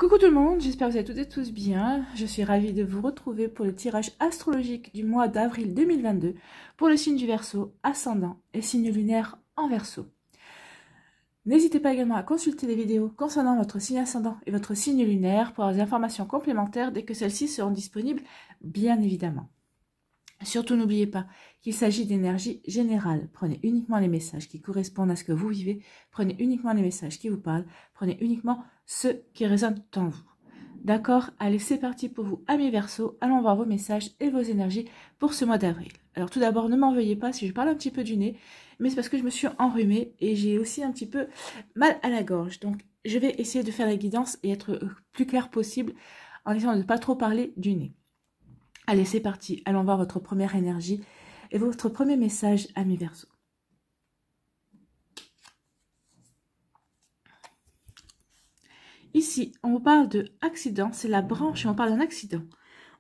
Coucou tout le monde, j'espère que vous allez toutes et tous bien. Je suis ravie de vous retrouver pour le tirage astrologique du mois d'avril 2022 pour le signe du Verseau, ascendant et signe lunaire en Verseau. N'hésitez pas également à consulter les vidéos concernant votre signe ascendant et votre signe lunaire pour avoir des informations complémentaires dès que celles-ci seront disponibles, bien évidemment. Surtout n'oubliez pas qu'il s'agit d'énergie générale. Prenez uniquement les messages qui correspondent à ce que vous vivez. Prenez uniquement les messages qui vous parlent. Prenez uniquement ceux qui résonnent en vous. D'accord? Allez, c'est parti pour vous, amis Verseau. Allons voir vos messages et vos énergies pour ce mois d'avril. Alors tout d'abord, ne m'en veuillez pas si je parle un petit peu du nez, mais c'est parce que je me suis enrhumée et j'ai aussi un petit peu mal à la gorge. Donc je vais essayer de faire la guidance et être plus clair possible en essayant de ne pas trop parler du nez. Allez, c'est parti. Allons voir votre première énergie et votre premier message, amis Verseau. Ici, on vous parle de accident, c'est la branche et on parle d'un accident.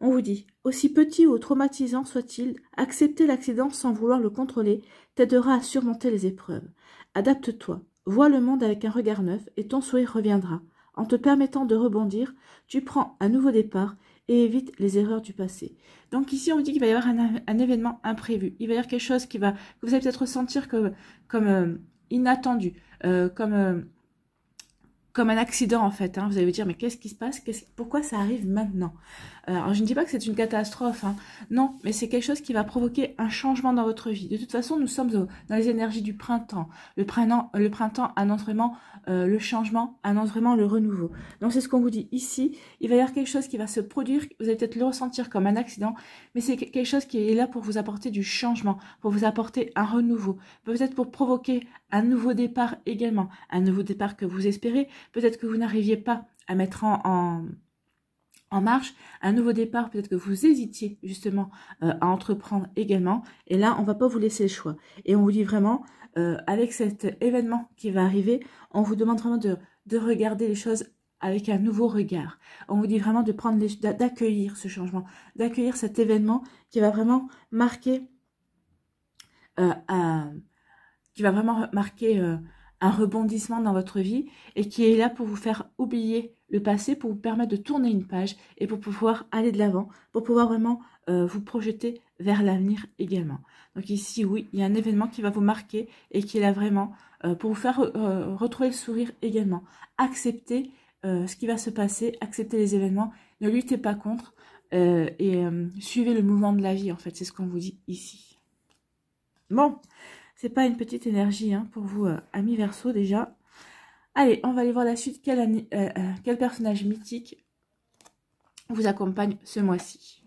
On vous dit, aussi petit ou traumatisant soit-il, accepter l'accident sans vouloir le contrôler t'aidera à surmonter les épreuves. Adapte-toi, vois le monde avec un regard neuf et ton sourire reviendra. En te permettant de rebondir, tu prends un nouveau départ et évite les erreurs du passé. Donc ici, on vous dit qu'il va y avoir un événement imprévu. Il va y avoir quelque chose que vous allez peut-être ressentir comme inattendu, comme un accident en fait. Vous allez vous dire, mais qu'est-ce qui se passe? Pourquoi ça arrive maintenant? Alors je ne dis pas que c'est une catastrophe, non, mais c'est quelque chose qui va provoquer un changement dans votre vie. De toute façon, nous sommes dans les énergies du printemps. Le printemps annonce vraiment le changement, annonce vraiment le renouveau. Donc c'est ce qu'on vous dit ici. Il va y avoir quelque chose qui va se produire, vous allez peut-être le ressentir comme un accident, mais c'est quelque chose qui est là pour vous apporter du changement, pour vous apporter un renouveau, peut-être pour provoquer un nouveau départ également, un nouveau départ que vous espérez, peut-être que vous n'arriviez pas à mettre en marche, un nouveau départ, peut-être que vous hésitiez justement à entreprendre également, et là on va pas vous laisser le choix, et on vous dit vraiment, avec cet événement qui va arriver, on vous demande vraiment de regarder les choses avec un nouveau regard, on vous dit vraiment de prendre d'accueillir ce changement, d'accueillir cet événement qui va vraiment marquer un rebondissement dans votre vie et qui est là pour vous faire oublier le passé, pour vous permettre de tourner une page et pour pouvoir aller de l'avant, pour pouvoir vraiment vous projeter vers l'avenir également. Donc ici, oui, il y a un événement qui va vous marquer et qui est là vraiment pour vous faire retrouver le sourire également. Acceptez ce qui va se passer, acceptez les événements, ne luttez pas contre et suivez le mouvement de la vie, en fait, c'est ce qu'on vous dit ici. Bon, c'est pas une petite énergie pour vous, amis Verseau, déjà. Allez, on va aller voir la suite. Quel personnage mythique vous accompagne ce mois-ci?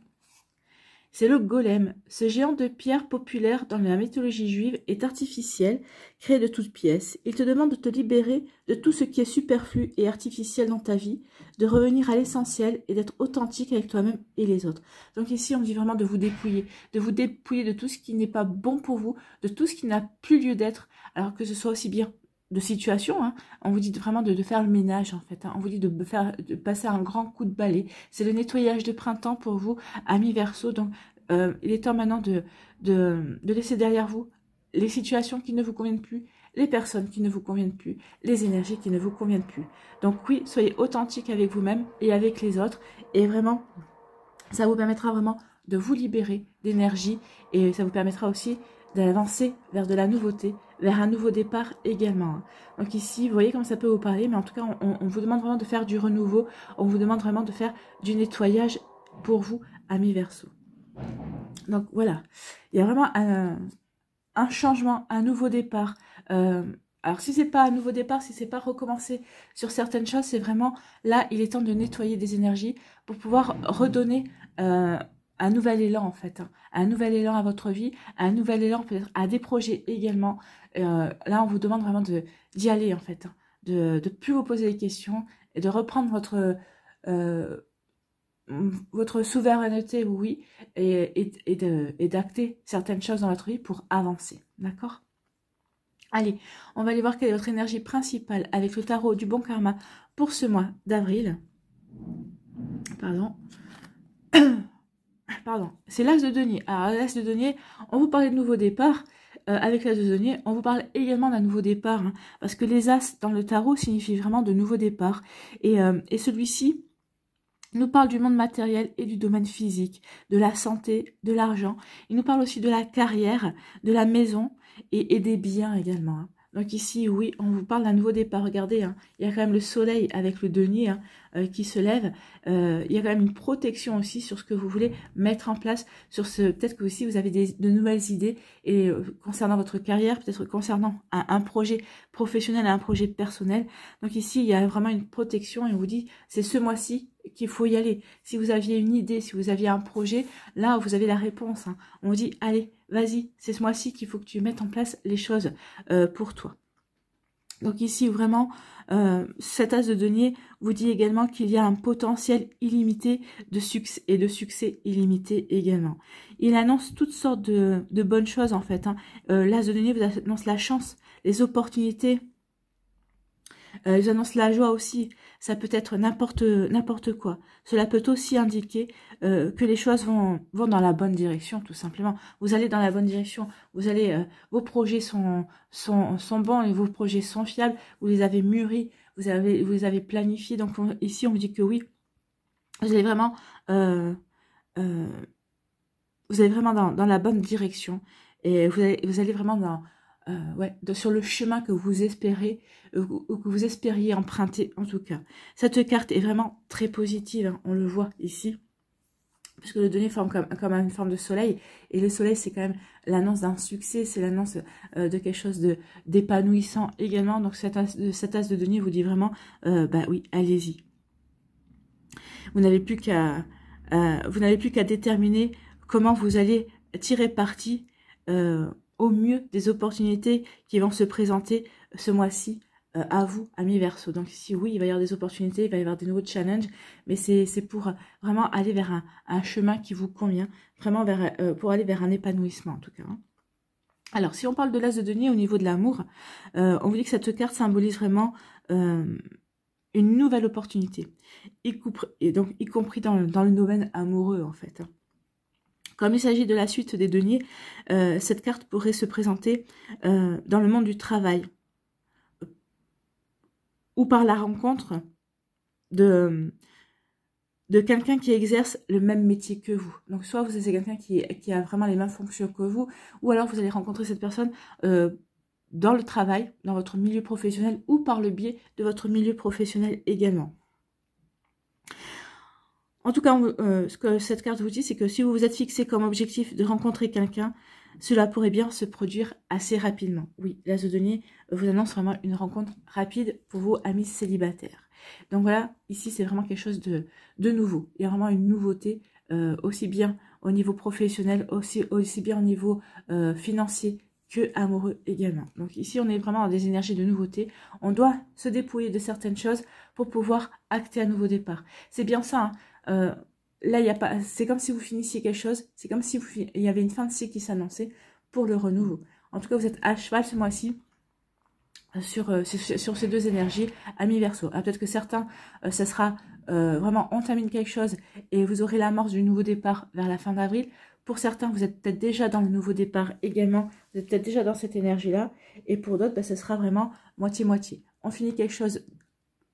C'est le golem. Ce géant de pierre populaire dans la mythologie juive est artificiel, créé de toutes pièces. Il te demande de te libérer de tout ce qui est superflu et artificiel dans ta vie, de revenir à l'essentiel et d'être authentique avec toi-même et les autres. Donc ici, on dit vraiment de vous dépouiller de tout ce qui n'est pas bon pour vous, de tout ce qui n'a plus lieu d'être, alors que ce soit aussi bien de situation, on vous dit vraiment de faire le ménage en fait, on vous dit de passer un grand coup de balai, c'est le nettoyage de printemps pour vous, amis Verseau. Donc il est temps maintenant de laisser derrière vous les situations qui ne vous conviennent plus, les personnes qui ne vous conviennent plus, les énergies qui ne vous conviennent plus. Donc oui, soyez authentique avec vous-même et avec les autres, et vraiment ça vous permettra vraiment de vous libérer d'énergie, et ça vous permettra aussi d'avancer vers de la nouveauté, vers un nouveau départ également. Donc ici, vous voyez comme ça peut vous parler, mais en tout cas, on vous demande vraiment de faire du renouveau, on vous demande vraiment de faire du nettoyage pour vous, amis Verseau. Donc voilà, il y a vraiment un changement, un nouveau départ. Alors si c'est pas un nouveau départ, si c'est pas recommencer sur certaines choses, c'est vraiment là, il est temps de nettoyer des énergies pour pouvoir redonner un nouvel élan en fait, un nouvel élan à votre vie, un nouvel élan peut-être à des projets également. Là, on vous demande vraiment d'y aller en fait, de plus vous poser des questions et de reprendre votre souveraineté, oui, et d'acter certaines choses dans votre vie pour avancer, d'accord? Allez, on va aller voir quelle est votre énergie principale avec le tarot du bon karma pour ce mois d'avril. Pardon. Pardon, c'est l'as de denier. Alors l'as de denier, on vous parlait de nouveau départ. avec l'as de denier, on vous parle également d'un nouveau départ, hein, parce que les as dans le tarot signifient vraiment de nouveaux départs. Et celui-ci nous parle du monde matériel et du domaine physique, de la santé, de l'argent. Il nous parle aussi de la carrière, de la maison et des biens également, hein. Donc ici, oui, on vous parle d'un nouveau départ. Regardez, hein, il y a quand même le soleil avec le denier, hein, qui se lève. Il y a quand même une protection aussi sur ce que vous voulez mettre en place. Sur ce, peut-être que aussi vous avez de nouvelles idées et concernant votre carrière, peut-être concernant un projet professionnel et un projet personnel. Donc ici, il y a vraiment une protection et on vous dit, c'est ce mois-ci qu'il faut y aller. Si vous aviez une idée, si vous aviez un projet, là, vous avez la réponse, hein. On vous dit, allez, vas-y, c'est ce mois-ci qu'il faut que tu mettes en place les choses pour toi. Donc ici, vraiment, cet as de denier vous dit également qu'il y a un potentiel illimité de succès et de succès illimité également. Il annonce toutes sortes de bonnes choses, en fait, hein. L'as de denier vous annonce la chance, les opportunités, ils annoncent la joie aussi. Ça peut être n'importe quoi. Cela peut aussi indiquer que les choses vont dans la bonne direction, tout simplement. Vous allez dans la bonne direction. Vous allez, vos projets sont bons et vos projets sont fiables. Vous les avez mûris, vous les avez planifiés. Donc ici, on vous dit que oui, vous allez vraiment, dans la bonne direction et vous allez vraiment dans sur le chemin que vous espérez ou que vous espériez emprunter en tout cas. Cette carte est vraiment très positive, hein, on le voit ici, puisque le denier forme comme une forme de soleil, et le soleil c'est quand même l'annonce d'un succès, c'est l'annonce de quelque chose d'épanouissant également. Donc cet as de denier vous dit vraiment, bah oui, allez-y. Vous n'avez plus qu'à déterminer comment vous allez tirer parti au mieux des opportunités qui vont se présenter ce mois-ci à vous, amis Verseau. Donc ici, oui, il va y avoir des opportunités, il va y avoir des nouveaux challenges, mais c'est pour vraiment aller vers un chemin qui vous convient, vraiment pour aller vers un épanouissement en tout cas, hein. Alors, si on parle de l'as de denier au niveau de l'amour, on vous dit que cette carte symbolise vraiment une nouvelle opportunité, y compris dans le domaine amoureux en fait, hein. Comme il s'agit de la suite des deniers, cette carte pourrait se présenter dans le monde du travail ou par la rencontre de quelqu'un qui exerce le même métier que vous. Donc soit vous êtes quelqu'un qui a vraiment les mêmes fonctions que vous, ou alors vous allez rencontrer cette personne dans le travail, dans votre milieu professionnel ou par le biais de votre milieu professionnel également. En tout cas, ce que cette carte vous dit, c'est que si vous vous êtes fixé comme objectif de rencontrer quelqu'un, cela pourrait bien se produire assez rapidement. Oui, l'as de denier vous annonce vraiment une rencontre rapide pour vos amis célibataires. Donc voilà, ici c'est vraiment quelque chose de nouveau. Il y a vraiment une nouveauté, aussi bien au niveau professionnel, aussi bien au niveau financier que amoureux également. Donc ici on est vraiment dans des énergies de nouveauté. On doit se dépouiller de certaines choses pour pouvoir acter un nouveau départ. C'est bien ça, hein. Là, il y a pas. C'est comme si vous finissiez quelque chose. C'est comme si il y avait une fin de cycle qui s'annonçait pour le renouveau. En tout cas, vous êtes à cheval ce mois-ci sur ces deux énergies, amis Verseau. Peut-être que certains, ça sera vraiment on termine quelque chose et vous aurez l'amorce du nouveau départ vers la fin d'avril. Pour certains, vous êtes peut-être déjà dans le nouveau départ également. Vous êtes peut-être déjà dans cette énergie-là. Et pour d'autres, ce sera vraiment moitié-moitié. On finit quelque chose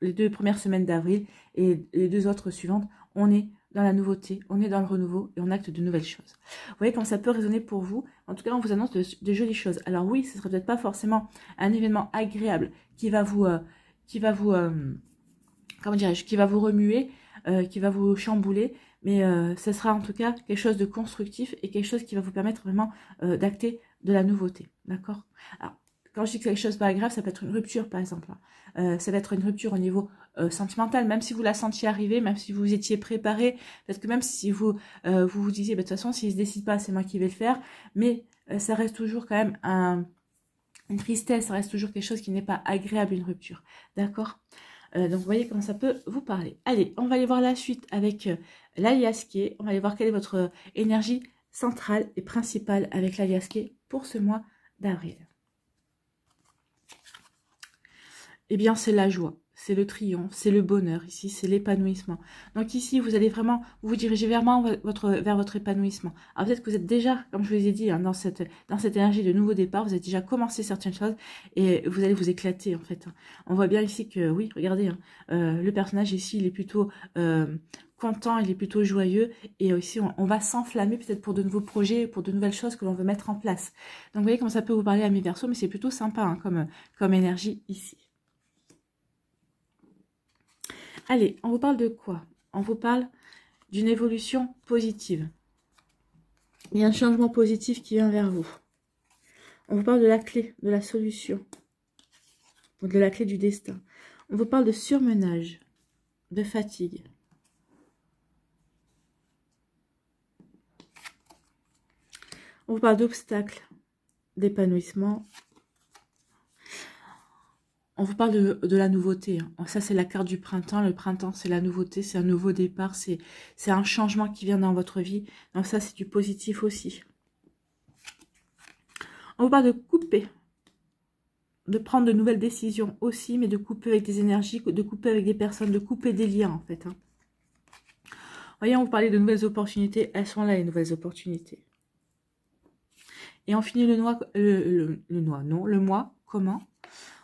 les 2 premières semaines d'avril et les 2 autres suivantes, on est dans la nouveauté, on est dans le renouveau et on acte de nouvelles choses. Vous voyez comment ça peut résonner pour vous. En tout cas, on vous annonce de jolies choses. Alors oui, ce ne sera peut-être pas forcément un événement agréable qui va vous remuer, qui va vous chambouler, mais ce sera en tout cas quelque chose de constructif et quelque chose qui va vous permettre vraiment d'acter de la nouveauté. D'accord? Alors, quand je dis que quelque chose de pas agréable, ça peut être une rupture, par exemple. Ça va être une rupture au niveau sentimental, même si vous la sentiez arriver, même si vous étiez préparé, parce que même si vous vous disiez, de toute façon, s'il ne se décide pas, c'est moi qui vais le faire, mais ça reste toujours quand même une tristesse, ça reste toujours quelque chose qui n'est pas agréable, une rupture. D'accord? Donc, vous voyez comment ça peut vous parler. Allez, on va aller voir la suite avec l'aliasqué. On va aller voir quelle est votre énergie centrale et principale avec l'aliasqué pour ce mois d'avril. Eh bien, c'est la joie. c'est le triomphe, c'est le bonheur, ici c'est l'épanouissement. Donc ici vous allez vraiment vous diriger vers votre épanouissement. Alors peut-être que vous êtes déjà, comme je vous ai dit, hein, dans cette énergie de nouveau départ, vous avez déjà commencé certaines choses et vous allez vous éclater en fait. On voit bien ici que, oui, regardez, hein, le personnage ici il est plutôt content, il est plutôt joyeux et ici on va s'enflammer peut-être pour de nouveaux projets, pour de nouvelles choses que l'on veut mettre en place. Donc vous voyez comment ça peut vous parler à mes Verseaux, mais c'est plutôt sympa hein, comme énergie ici. Allez, on vous parle de quoi? On vous parle d'une évolution positive. Il y a un changement positif qui vient vers vous. On vous parle de la clé, de la solution, de la clé du destin. On vous parle de surmenage, de fatigue. On vous parle d'obstacles, d'épanouissement. On vous parle de la nouveauté. Hein. Ça, c'est la carte du printemps. Le printemps, c'est la nouveauté, c'est un nouveau départ, c'est un changement qui vient dans votre vie. Donc ça, c'est du positif aussi. On vous parle de couper, de prendre de nouvelles décisions aussi, mais de couper avec des énergies, de couper avec des personnes, de couper des liens, en fait. Hein. Voyez, on vous parlait de nouvelles opportunités. Elles sont là, les nouvelles opportunités. Et on finit le mois, comment?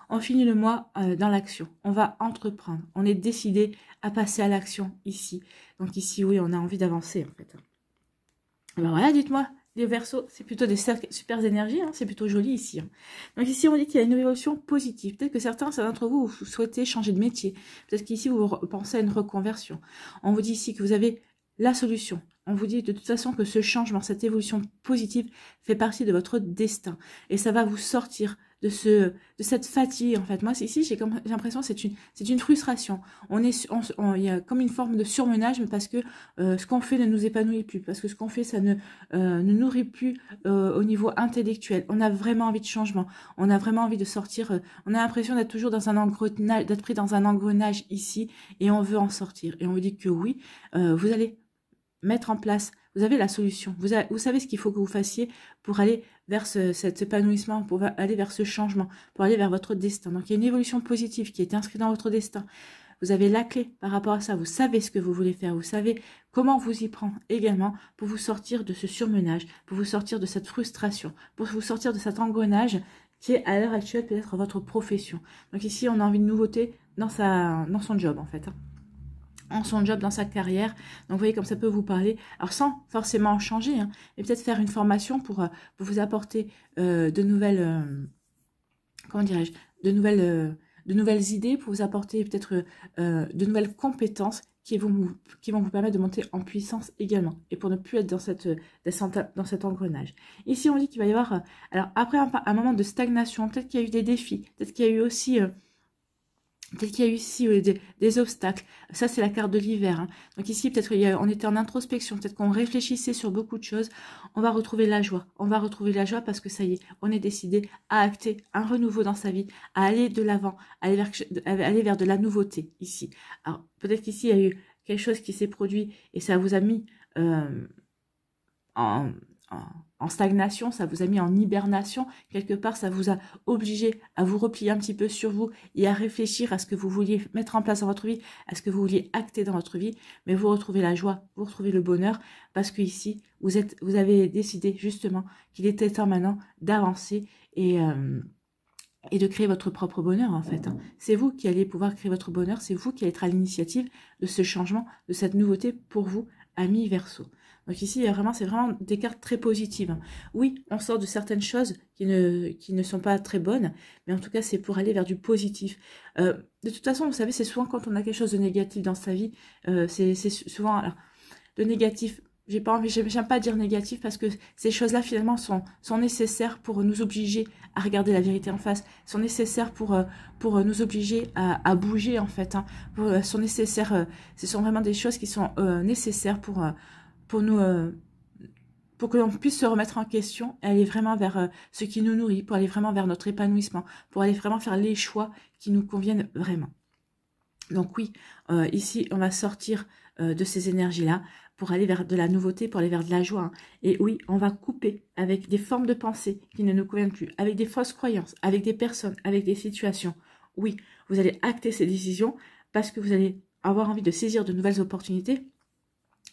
On finit le mois dans l'action. On va entreprendre. On est décidé à passer à l'action ici. Donc ici, oui, on a envie d'avancer en fait. Alors voilà, dites-moi, les Verseaux, c'est plutôt des super énergies. Hein, c'est plutôt joli ici. Hein. Donc ici, on dit qu'il y a une évolution positive. Peut-être que certains d'entre vous, vous souhaitez changer de métier. Peut-être qu'ici, vous pensez à une reconversion. On vous dit ici que vous avez la solution. On vous dit de toute façon que ce changement, cette évolution positive fait partie de votre destin. Et ça va vous sortir de cette fatigue en fait. Moi ici j'ai l'impression que c'est une frustration. Il y a comme une forme de surmenage, mais parce que ce qu'on fait ne nous épanouit plus, parce que ce qu'on fait ça ne nourrit plus au niveau intellectuel. On a vraiment envie de changement, on a vraiment envie de sortir, on a l'impression d'être toujours dans un engrenage, d'être pris dans un engrenage ici, et on veut en sortir. Et on vous dit que oui, vous allez mettre en place, vous avez la solution, vous savez ce qu'il faut que vous fassiez pour aller vers cet épanouissement, pour aller vers ce changement, pour aller vers votre destin. Donc il y a une évolution positive qui est inscrite dans votre destin. Vous avez la clé par rapport à ça, vous savez ce que vous voulez faire, vous savez comment vous y prendre également pour vous sortir de ce surmenage, pour vous sortir de cette frustration, pour vous sortir de cet engrenage qui est à l'heure actuelle peut-être votre profession. Donc ici on a envie de nouveauté dans son job en fait. En son job, dans sa carrière. Donc vous voyez comme ça peut vous parler, alors sans forcément en changer, hein, mais peut-être faire une formation pour vous apporter de nouvelles, comment dirais-je, de nouvelles idées, pour vous apporter peut-être de nouvelles compétences qui vont vous permettre de monter en puissance également, et pour ne plus être dans cet engrenage. Ici on dit qu'il va y avoir, alors après un moment de stagnation, peut-être qu'il y a eu des défis, peut-être qu'il y a eu aussi... peut-être qu'il y a eu ici des obstacles. Ça, c'est la carte de l'hiver. Hein. Donc ici, peut-être on était en introspection. Peut-être qu'on réfléchissait sur beaucoup de choses. On va retrouver la joie. On va retrouver la joie parce que ça y est, on est décidé à acter un renouveau dans sa vie, à aller de l'avant, à aller vers de la nouveauté ici. Alors, peut-être qu'ici, il y a eu quelque chose qui s'est produit et ça vous a mis en stagnation, ça vous a mis en hibernation, quelque part ça vous a obligé à vous replier un petit peu sur vous et à réfléchir à ce que vous vouliez mettre en place dans votre vie, à ce que vous vouliez acter dans votre vie, mais vous retrouvez la joie, vous retrouvez le bonheur, parce que ici vous avez décidé justement qu'il était temps maintenant d'avancer et de créer votre propre bonheur en fait. Hein. C'est vous qui allez pouvoir créer votre bonheur, c'est vous qui allez être à l'initiative de ce changement, de cette nouveauté pour vous, amis Verseau. Donc ici, c'est vraiment des cartes très positives. Hein. Oui, on sort de certaines choses qui ne sont pas très bonnes, mais en tout cas, c'est pour aller vers du positif. De toute façon, vous savez, c'est souvent quand on a quelque chose de négatif dans sa vie, c'est souvent... Alors, de négatif, j'aime pas dire négatif parce que ces choses-là finalement sont nécessaires pour nous obliger à regarder la vérité en face, sont nécessaires pour nous obliger à bouger en fait, hein, sont nécessaires, ce sont vraiment des choses qui sont nécessaires pour nous, pour que l'on puisse se remettre en question et aller vraiment vers ce qui nous nourrit, pour aller vraiment vers notre épanouissement, pour aller vraiment faire les choix qui nous conviennent vraiment. Donc oui, ici on va sortir de ces énergies-là pour aller vers de la nouveauté, pour aller vers de la joie. Hein. Et oui, on va couper avec des formes de pensée qui ne nous conviennent plus, avec des fausses croyances, avec des personnes, avec des situations. oui, vous allez acter ces décisions parce que vous allez avoir envie de saisir de nouvelles opportunités.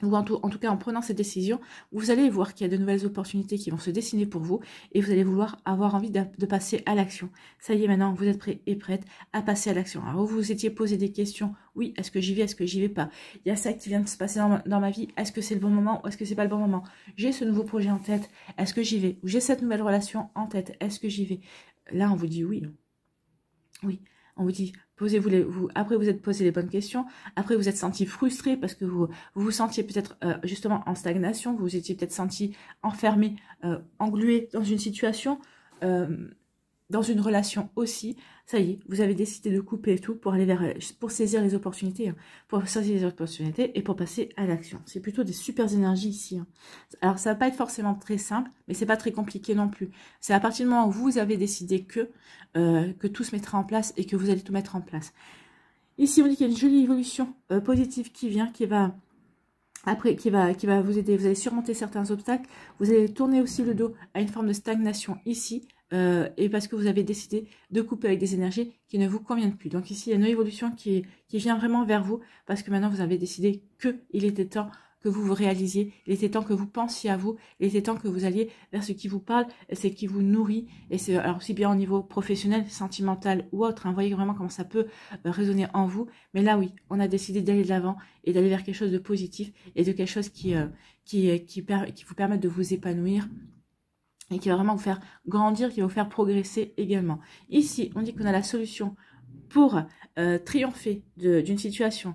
Ou en tout cas, en prenant cette décision, vous allez voir qu'il y a de nouvelles opportunités qui vont se dessiner pour vous et vous allez vouloir avoir envie de passer à l'action. Ça y est, maintenant, vous êtes prêt et prête à passer à l'action. Alors, vous vous étiez posé des questions. Oui, est-ce que j'y vais, est-ce que j'y vais pas? Il y a ça qui vient de se passer dans ma vie. Est-ce que c'est le bon moment ou est-ce que c'est pas le bon moment? J'ai ce nouveau projet en tête. Est-ce que j'y vais? Ou j'ai cette nouvelle relation en tête. Est-ce que j'y vais? Là, on vous dit oui. Oui, on vous dit, posez-vous après vous êtes posé les bonnes questions, après vous êtes senti frustré parce que vous sentiez peut-être justement en stagnation, vous vous étiez peut-être senti enfermé, englué dans une situation, dans une relation aussi. Ça y est, vous avez décidé de couper tout pour aller pour saisir les opportunités, hein, pour saisir les opportunités et pour passer à l'action. C'est plutôt des super énergies ici. Hein. Alors ça va pas être forcément très simple, mais c'est pas très compliqué non plus. C'est à partir du moment où vous avez décidé que tout se mettra en place et que vous allez tout mettre en place. Ici, on dit qu'il y a une jolie évolution positive qui vient, qui va vous aider. Vous allez surmonter certains obstacles. Vous allez tourner aussi le dos à une forme de stagnation ici. Et parce que vous avez décidé de couper avec des énergies qui ne vous conviennent plus. Donc ici, il y a une évolution qui vient vraiment vers vous, parce que maintenant, vous avez décidé qu'il était temps que vous vous réalisiez, il était temps que vous pensiez à vous, il était temps que vous alliez vers ce qui vous parle, ce qui vous nourrit, et c'est alors aussi bien au niveau professionnel, sentimental ou autre, hein, vous voyez vraiment comment ça peut résonner en vous, mais là oui, on a décidé d'aller de l'avant et d'aller vers quelque chose de positif et de quelque chose qui vous permette de vous épanouir, et qui va vraiment vous faire grandir, qui va vous faire progresser également. Ici, on dit qu'on a la solution pour triompher d'une situation,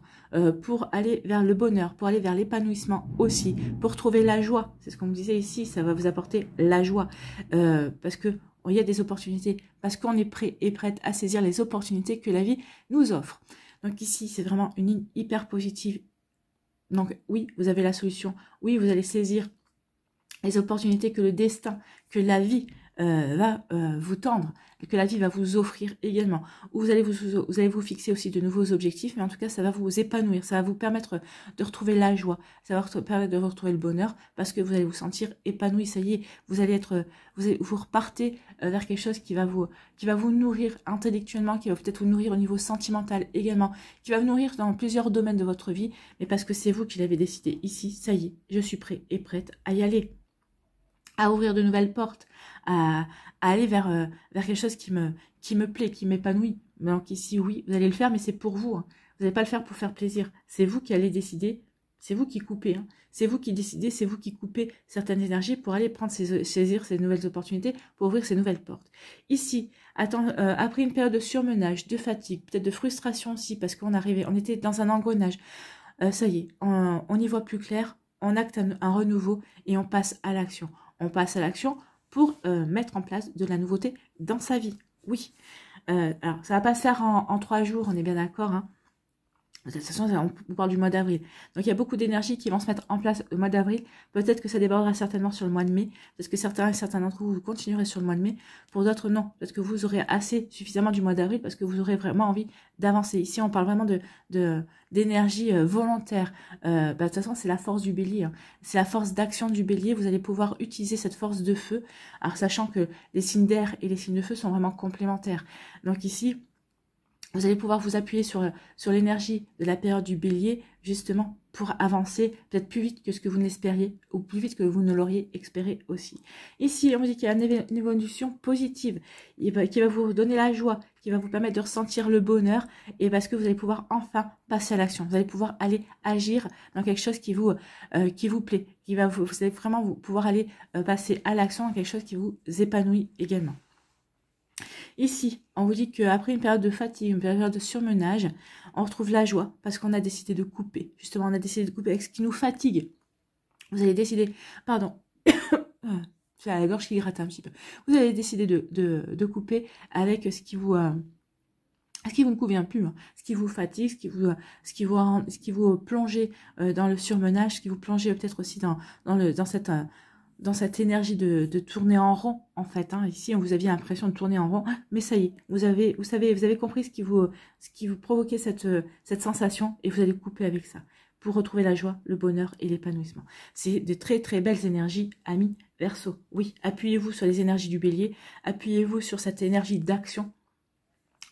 pour aller vers le bonheur, pour aller vers l'épanouissement aussi, pour trouver la joie. C'est ce qu'on me disait ici, ça va vous apporter la joie. Parce que il y a des opportunités, parce qu'on est prêt et prête à saisir les opportunités que la vie nous offre. Donc ici, c'est vraiment une ligne hyper positive. Donc oui, vous avez la solution. Oui, vous allez saisir les opportunités que le destin, que la vie va vous tendre, que la vie va vous offrir également. Vous allez vous fixer aussi de nouveaux objectifs, mais en tout cas, ça va vous épanouir, ça va vous permettre de retrouver la joie, ça va vous permettre de retrouver le bonheur, parce que vous allez vous sentir épanoui, ça y est, vous repartez vers quelque chose qui va vous nourrir intellectuellement, qui va peut-être vous nourrir au niveau sentimental également, qui va vous nourrir dans plusieurs domaines de votre vie, mais parce que c'est vous qui l'avez décidé ici, ça y est, je suis prêt et prête à y aller, à ouvrir de nouvelles portes, à aller vers quelque chose qui me plaît, qui m'épanouit. Donc ici, oui, vous allez le faire, mais c'est pour vous. Hein. Vous n'allez pas le faire pour faire plaisir. C'est vous qui allez décider, c'est vous qui coupez. Hein. C'est vous qui décidez, c'est vous qui coupez certaines énergies pour aller saisir ces nouvelles opportunités, pour ouvrir ces nouvelles portes. Ici, après une période de surmenage, de fatigue, peut-être de frustration aussi, parce qu'on était dans un engrenage, ça y est, on y voit plus clair, on acte un renouveau et on passe à l'action. On passe à l'action pour mettre en place de la nouveauté dans sa vie. Oui. Alors, ça va pas se faire en 3 jours, on est bien d'accord. Hein. De toute façon, on parle du mois d'avril. Donc, il y a beaucoup d'énergie qui vont se mettre en place au mois d'avril. Peut-être que ça débordera certainement sur le mois de mai. Parce que certains d'entre vous continuerez sur le mois de mai. Pour d'autres, non. Peut-être que vous aurez suffisamment du mois d'avril parce que vous aurez vraiment envie d'avancer. Ici, on parle vraiment d'énergie volontaire. De toute façon, c'est la force du bélier. Hein. C'est la force d'action du bélier. Vous allez pouvoir utiliser cette force de feu. Alors, sachant que les signes d'air et les signes de feu sont vraiment complémentaires. Donc ici, vous allez pouvoir vous appuyer sur l'énergie de la période du bélier, justement, pour avancer peut-être plus vite que ce que vous ne l'espériez, ou plus vite que vous ne l'auriez espéré aussi. Ici, on vous dit qu'il y a une évolution positive, qui va vous donner la joie, qui va vous permettre de ressentir le bonheur, et parce que vous allez pouvoir enfin passer à l'action. Vous allez pouvoir aller agir dans quelque chose qui vous plaît, vous allez vraiment pouvoir aller passer à l'action dans quelque chose qui vous épanouit également. Ici, on vous dit qu'après une période de fatigue, une période de surmenage, on retrouve la joie parce qu'on a décidé de couper. Justement, on a décidé de couper avec ce qui nous fatigue. Vous allez décider, pardon, c'est la gorge qui gratte un petit peu. Vous allez décider de couper avec ce qui vous ne convient plus, hein, ce qui vous fatigue, ce qui vous plongez dans le surmenage, ce qui vous plongez peut-être aussi dans cette énergie de tourner en rond, en fait. Hein. Ici, vous aviez l'impression de tourner en rond, mais ça y est, vous avez compris ce qui vous provoquait cette sensation, et vous allez couper avec ça, pour retrouver la joie, le bonheur et l'épanouissement. C'est de très très belles énergies, amis Verseau. Oui, appuyez-vous sur les énergies du bélier, appuyez-vous sur cette énergie d'action,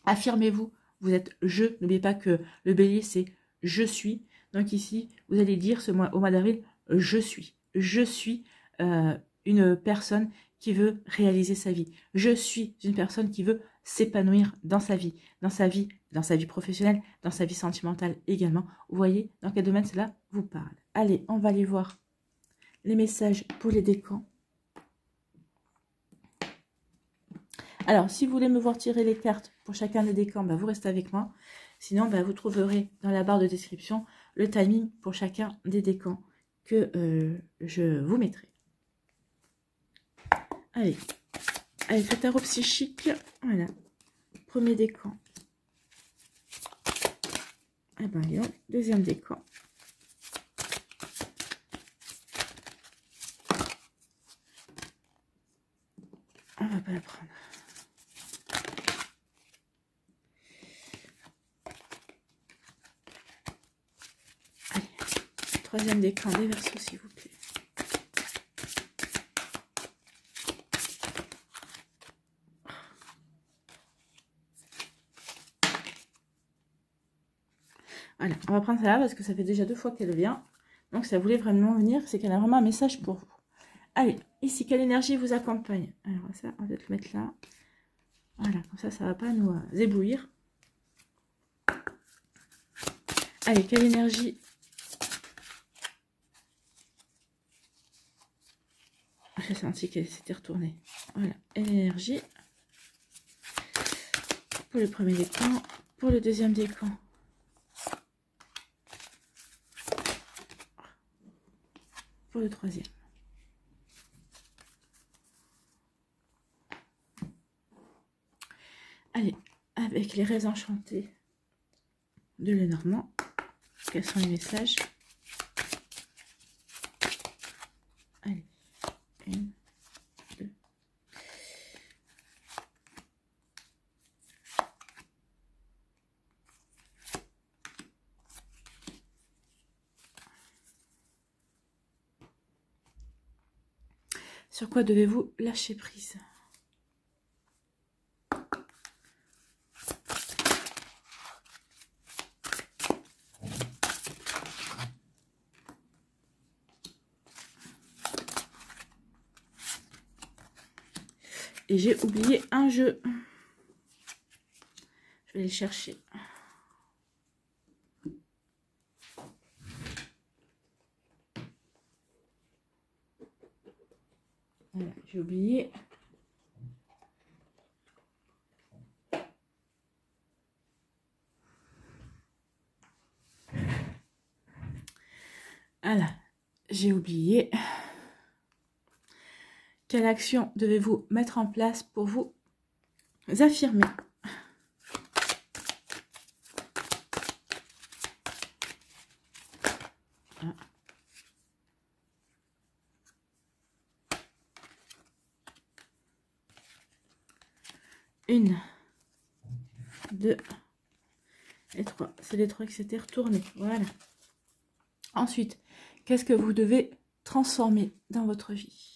Affirmez-vous, vous êtes je. N'oubliez pas que le bélier, c'est je suis. Donc ici, vous allez dire au mois d'avril, je suis. Je suis une personne qui veut réaliser sa vie. Je suis une personne qui veut s'épanouir dans sa vie, dans sa vie professionnelle, dans sa vie sentimentale également. Vous voyez dans quel domaine cela vous parle. Allez, on va aller voir les messages pour les décans. Alors, si vous voulez me voir tirer les cartes pour chacun des décans, vous restez avec moi. Sinon, vous trouverez dans la barre de description le timing pour chacun des décans que je vous mettrai. Allez, avec le tarot psychique, voilà. Premier décan. Ah ben, deuxième décan. On va pas la prendre. Allez, troisième décan des Verseaux, s'il vous plaît. Voilà, on va prendre celle-là parce que ça fait déjà 2 fois qu'elle vient. Donc, ça voulait vraiment venir, c'est qu'elle a vraiment un message pour vous. Allez, ici, quelle énergie vous accompagne? Alors, ça, on va peut-être le mettre là. Voilà, comme ça, ça ne va pas nous éblouir. Allez, quelle énergie? J'ai senti qu'elle s'était retournée. Voilà, énergie. Pour le premier décan, pour le deuxième décan. Pour le troisième. Allez, avec les rêves enchantés de Lenormand, quels sont les messages? Allez, 1, 2. Sur quoi devez-vous lâcher prise? Et j'ai oublié un jeu. Je vais le chercher. Voilà, j'ai oublié. Voilà, j'ai oublié. Quelle action devez-vous mettre en place pour vous affirmer? Ah. 1, 2 et 3. C'est les 3 qui s'étaient retournés. Voilà. Ensuite, qu'est-ce que vous devez transformer dans votre vie?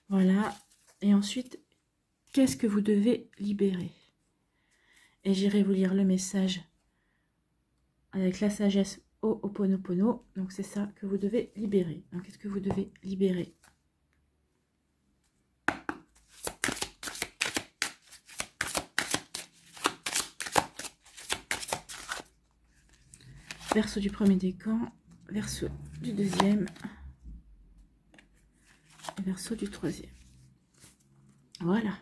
Voilà. Et ensuite, qu'est-ce que vous devez libérer? Et j'irai vous lire le message avec la sagesse Ho'oponopono. Donc, c'est ça que vous devez libérer. Donc, qu'est-ce que vous devez libérer? Verseau du premier décan, verseau du deuxième, et verseau du troisième. Voilà.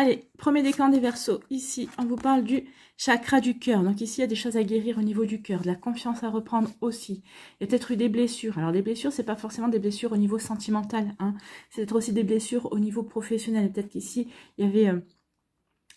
Allez, premier décan des Verseaux. Ici, on vous parle du chakra du cœur. Donc ici, il y a des choses à guérir au niveau du cœur, de la confiance à reprendre aussi. Il y a peut-être eu des blessures. Alors des blessures, c'est pas forcément des blessures au niveau sentimental, hein. C'est peut-être aussi des blessures au niveau professionnel. Peut-être qu'ici, il y avait...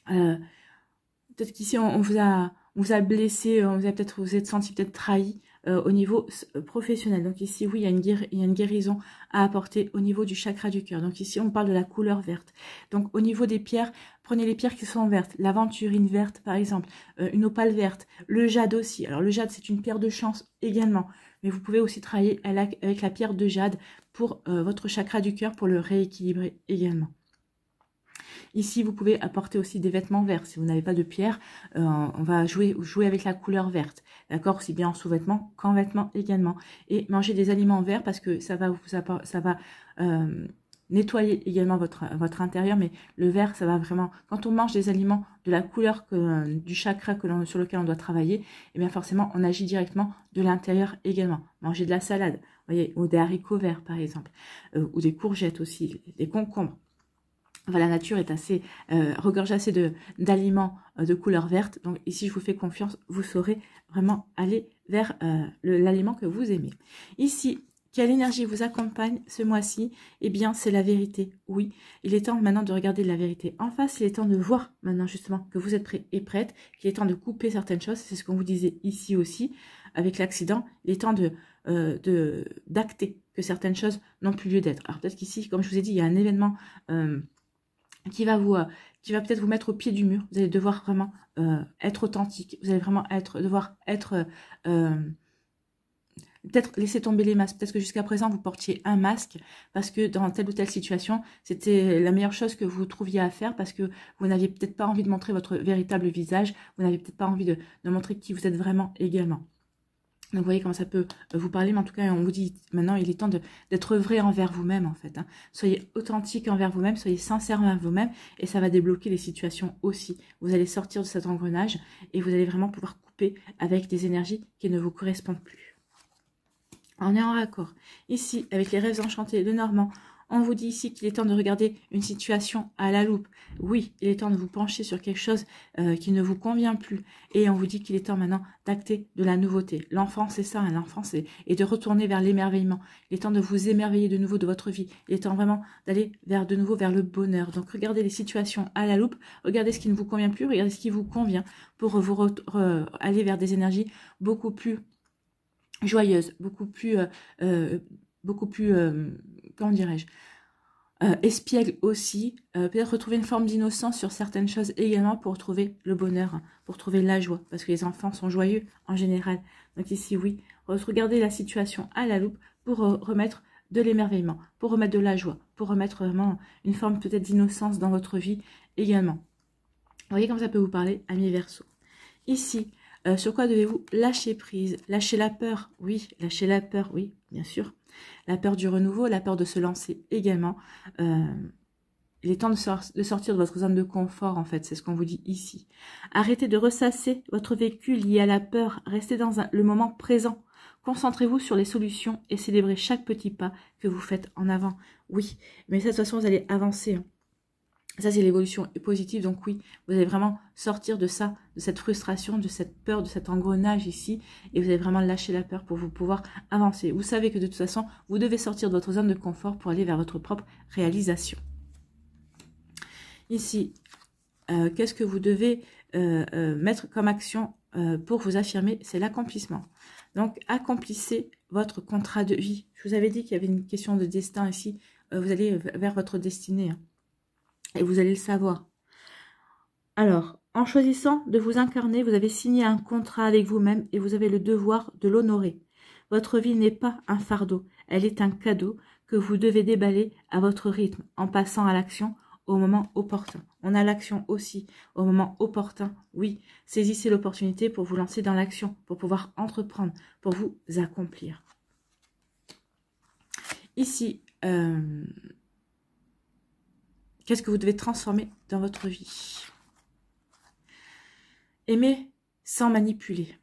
peut-être qu'ici, on vous a blessé, on vous a peut-être, vous êtes senti peut-être trahi au niveau professionnel. Donc ici, oui, il y a une guérison à apporter au niveau du chakra du cœur. Donc ici, on parle de la couleur verte. Donc au niveau des pierres, prenez les pierres qui sont vertes. L'aventurine verte, par exemple, une opale verte, le jade aussi. Alors le jade, c'est une pierre de chance également. Mais vous pouvez aussi travailler avec la pierre de jade pour votre chakra du cœur, pour le rééquilibrer également. Ici, vous pouvez apporter aussi des vêtements verts. Si vous n'avez pas de pierre, on va jouer avec la couleur verte. D'accord? Aussi bien en sous-vêtements qu'en vêtements également. Et manger des aliments verts parce que ça va nettoyer également votre intérieur. Mais le vert, ça va vraiment... Quand on mange des aliments de la couleur du chakra sur lequel on doit travailler, eh bien forcément, on agit directement de l'intérieur également. Manger de la salade, voyez, ou des haricots verts par exemple, ou des courgettes aussi, des concombres. Enfin, la nature est assez regorge assez d'aliments de couleur verte. Donc ici, je vous fais confiance, vous saurez vraiment aller vers l'aliment que vous aimez. Ici, quelle énergie vous accompagne ce mois-ci? Eh bien, c'est la vérité. Oui, il est temps maintenant de regarder la vérité en face. Il est temps de voir maintenant justement que vous êtes prêt et prête, qu'il est temps de couper certaines choses. C'est ce qu'on vous disait ici aussi avec l'accident. Il est temps d'acter que certaines choses n'ont plus lieu d'être. Alors peut-être qu'ici, comme je vous ai dit, il y a un événement qui va peut-être vous mettre au pied du mur. Vous allez devoir vraiment être authentique. Vous allez vraiment devoir être peut-être laisser tomber les masques. Peut-être que jusqu'à présent, vous portiez un masque parce que dans telle ou telle situation, c'était la meilleure chose que vous trouviez à faire parce que vous n'aviez peut-être pas envie de montrer votre véritable visage. Vous n'avez peut-être pas envie de montrer qui vous êtes vraiment également. Donc, vous voyez comment ça peut vous parler, mais en tout cas, on vous dit maintenant, il est temps d'être vrai envers vous-même, en fait. Hein. Soyez authentique envers vous-même, soyez sincère envers vous-même, et ça va débloquer les situations aussi. Vous allez sortir de cet engrenage, et vous allez vraiment pouvoir couper avec des énergies qui ne vous correspondent plus. On est en raccord. Ici, avec les rêves enchantés de Normand, on vous dit ici qu'il est temps de regarder une situation à la loupe. Oui, il est temps de vous pencher sur quelque chose qui ne vous convient plus. Et on vous dit qu'il est temps maintenant d'acter de la nouveauté. L'enfant, c'est ça, hein, l'enfant, c'est de retourner vers l'émerveillement. Il est temps de vous émerveiller de nouveau de votre vie. Il est temps vraiment d'aller de nouveau vers le bonheur. Donc, regardez les situations à la loupe. Regardez ce qui ne vous convient plus. Regardez ce qui vous convient pour aller vers des énergies beaucoup plus joyeuses, beaucoup plus comment dirais-je, espiègle aussi, peut-être retrouver une forme d'innocence sur certaines choses également pour trouver le bonheur, hein, pour trouver la joie, parce que les enfants sont joyeux en général. Donc ici, oui, regardez la situation à la loupe pour remettre de l'émerveillement, pour remettre de la joie, pour remettre vraiment une forme peut-être d'innocence dans votre vie également. Vous voyez comme ça peut vous parler, amis Verseaux. Ici, sur quoi devez-vous lâcher prise? Lâcher la peur, oui, bien sûr. La peur du renouveau, la peur de se lancer également. Il est temps de sortir de votre zone de confort, en fait, c'est ce qu'on vous dit ici. Arrêtez de ressasser votre vécu lié à la peur. Restez dans le moment présent. Concentrez-vous sur les solutions et célébrez chaque petit pas que vous faites en avant. Oui, mais de toute façon, vous allez avancer, hein. Ça, c'est l'évolution positive. Donc oui, vous allez vraiment sortir de ça, de cette frustration, de cette peur, de cet engrenage ici. Et vous allez vraiment lâcher la peur pour vous pouvoir avancer. Vous savez que de toute façon, vous devez sortir de votre zone de confort pour aller vers votre propre réalisation. Ici, qu'est-ce que vous devez mettre comme action pour vous affirmer? C'est l'accomplissement. Donc, accomplissez votre contrat de vie. Je vous avais dit qu'il y avait une question de destin ici. Vous allez vers votre destinée, hein. Et vous allez le savoir. Alors, en choisissant de vous incarner, vous avez signé un contrat avec vous-même et vous avez le devoir de l'honorer. Votre vie n'est pas un fardeau, elle est un cadeau que vous devez déballer à votre rythme, en passant à l'action au moment opportun. On a l'action aussi au moment opportun. Oui, saisissez l'opportunité pour vous lancer dans l'action, pour pouvoir entreprendre, pour vous accomplir. Ici, qu'est-ce que vous devez transformer dans votre vie? Aimer sans manipuler.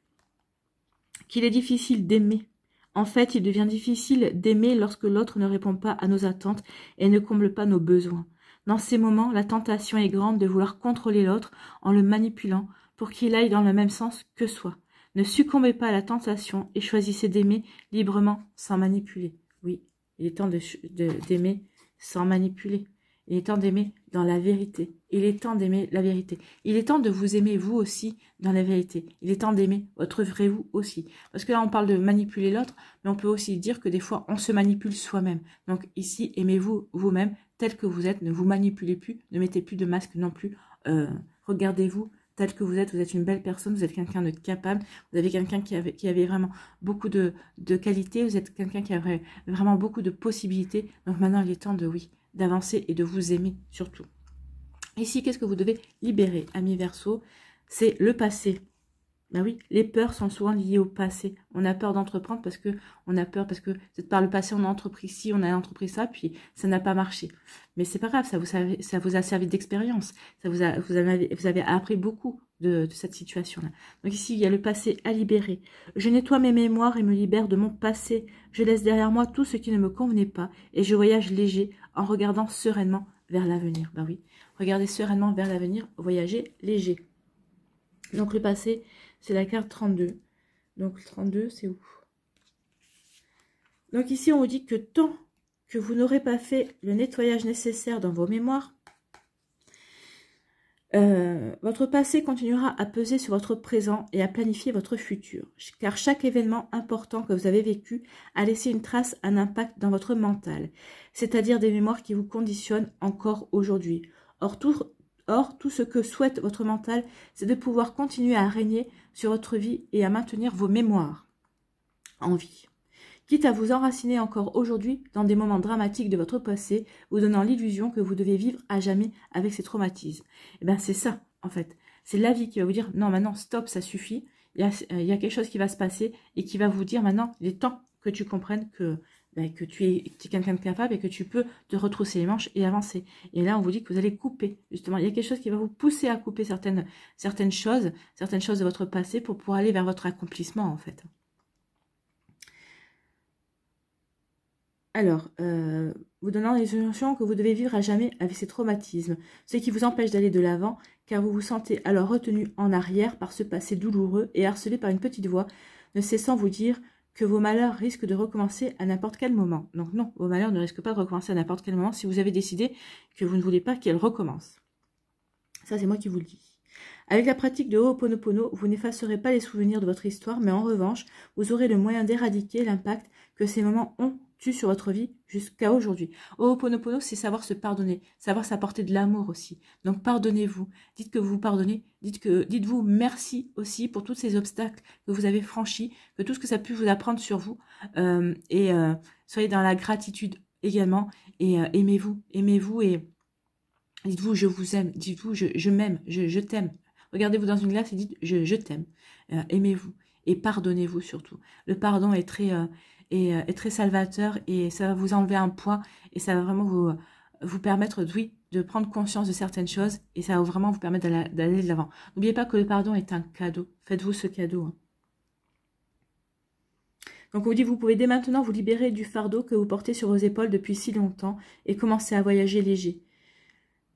Qu'il est difficile d'aimer. En fait, il devient difficile d'aimer lorsque l'autre ne répond pas à nos attentes et ne comble pas nos besoins. Dans ces moments, la tentation est grande de vouloir contrôler l'autre en le manipulant pour qu'il aille dans le même sens que soi. Ne succombez pas à la tentation et choisissez d'aimer librement sans manipuler. Oui, il est temps d'aimer sans manipuler. Il est temps d'aimer dans la vérité. Il est temps d'aimer la vérité. Il est temps de vous aimer vous aussi dans la vérité. Il est temps d'aimer votre vrai vous aussi. Parce que là, on parle de manipuler l'autre, mais on peut aussi dire que des fois, on se manipule soi-même. Donc ici, aimez-vous vous-même tel que vous êtes. Ne vous manipulez plus. Ne mettez plus de masque non plus. Regardez-vous tel que vous êtes une belle personne, vous êtes quelqu'un de capable, vous avez quelqu'un qui avait vraiment beaucoup de qualités, vous êtes quelqu'un qui avait vraiment beaucoup de possibilités. Donc maintenant, il est temps d'avancer et de vous aimer surtout. Ici, qu'est-ce que vous devez libérer, amis Verseau? C'est le passé. Ben oui, les peurs sont souvent liées au passé. On a peur d'entreprendre parce que peut-être par le passé on a entrepris ci, on a entrepris ça, puis ça n'a pas marché. Mais c'est pas grave, ça vous a servi d'expérience. Vous avez appris beaucoup de cette situation-là. Donc ici, il y a le passé à libérer. Je nettoie mes mémoires et me libère de mon passé. Je laisse derrière moi tout ce qui ne me convenait pas et je voyage léger en regardant sereinement vers l'avenir. Ben oui, regardez sereinement vers l'avenir, voyagez léger. Donc le passé, c'est la carte 32. Donc le 32, c'est où? Donc ici, on vous dit que tant que vous n'aurez pas fait le nettoyage nécessaire dans vos mémoires, votre passé continuera à peser sur votre présent et à planifier votre futur. Car chaque événement important que vous avez vécu a laissé une trace, un impact dans votre mental. C'est-à-dire des mémoires qui vous conditionnent encore aujourd'hui. Or, tout ce que souhaite votre mental, c'est de pouvoir continuer à régner sur votre vie et à maintenir vos mémoires en vie. Quitte à vous enraciner encore aujourd'hui dans des moments dramatiques de votre passé, vous donnant l'illusion que vous devez vivre à jamais avec ces traumatismes. Et bien c'est ça, en fait. C'est la vie qui va vous dire, non, maintenant, stop, ça suffit. Il y a quelque chose qui va se passer et qui va vous dire, maintenant, il est temps que tu comprennes que tu es quelqu'un de capable et que tu peux te retrousser les manches et avancer. Et là, on vous dit que vous allez couper, justement. Il y a quelque chose qui va vous pousser à couper certaines choses de votre passé pour pouvoir aller vers votre accomplissement, en fait. Alors, vous donnant les émotions que vous devez vivre à jamais avec ces traumatismes, ce qui vous empêche d'aller de l'avant, car vous vous sentez alors retenu en arrière par ce passé douloureux et harcelé par une petite voix, ne cessant vous dire que vos malheurs risquent de recommencer à n'importe quel moment. Donc non, vos malheurs ne risquent pas de recommencer à n'importe quel moment si vous avez décidé que vous ne voulez pas qu'elles recommencent. Ça, c'est moi qui vous le dis. Avec la pratique de Ho'oponopono, vous n'effacerez pas les souvenirs de votre histoire, mais en revanche, vous aurez le moyen d'éradiquer l'impact que ces moments ont eu sur votre vie jusqu'à aujourd'hui. Ho'oponopono, c'est savoir se pardonner, savoir s'apporter de l'amour aussi. Donc pardonnez-vous, dites que vous vous pardonnez, dites-vous merci aussi pour tous ces obstacles que vous avez franchis, que tout ce que ça a pu vous apprendre sur vous, soyez dans la gratitude également, et aimez-vous et dites-vous je vous aime, dites-vous je m'aime, je t'aime. Regardez-vous dans une glace et dites je t'aime. Aimez-vous et pardonnez-vous surtout. Le pardon est très salvateur et ça va vous enlever un poids et ça va vraiment vous permettre de prendre conscience de certaines choses et ça va vraiment vous permettre d'aller de l'avant. N'oubliez pas que le pardon est un cadeau. Faites-vous ce cadeau. Hein. Donc on vous dit vous pouvez dès maintenant vous libérer du fardeau que vous portez sur vos épaules depuis si longtemps et commencer à voyager léger.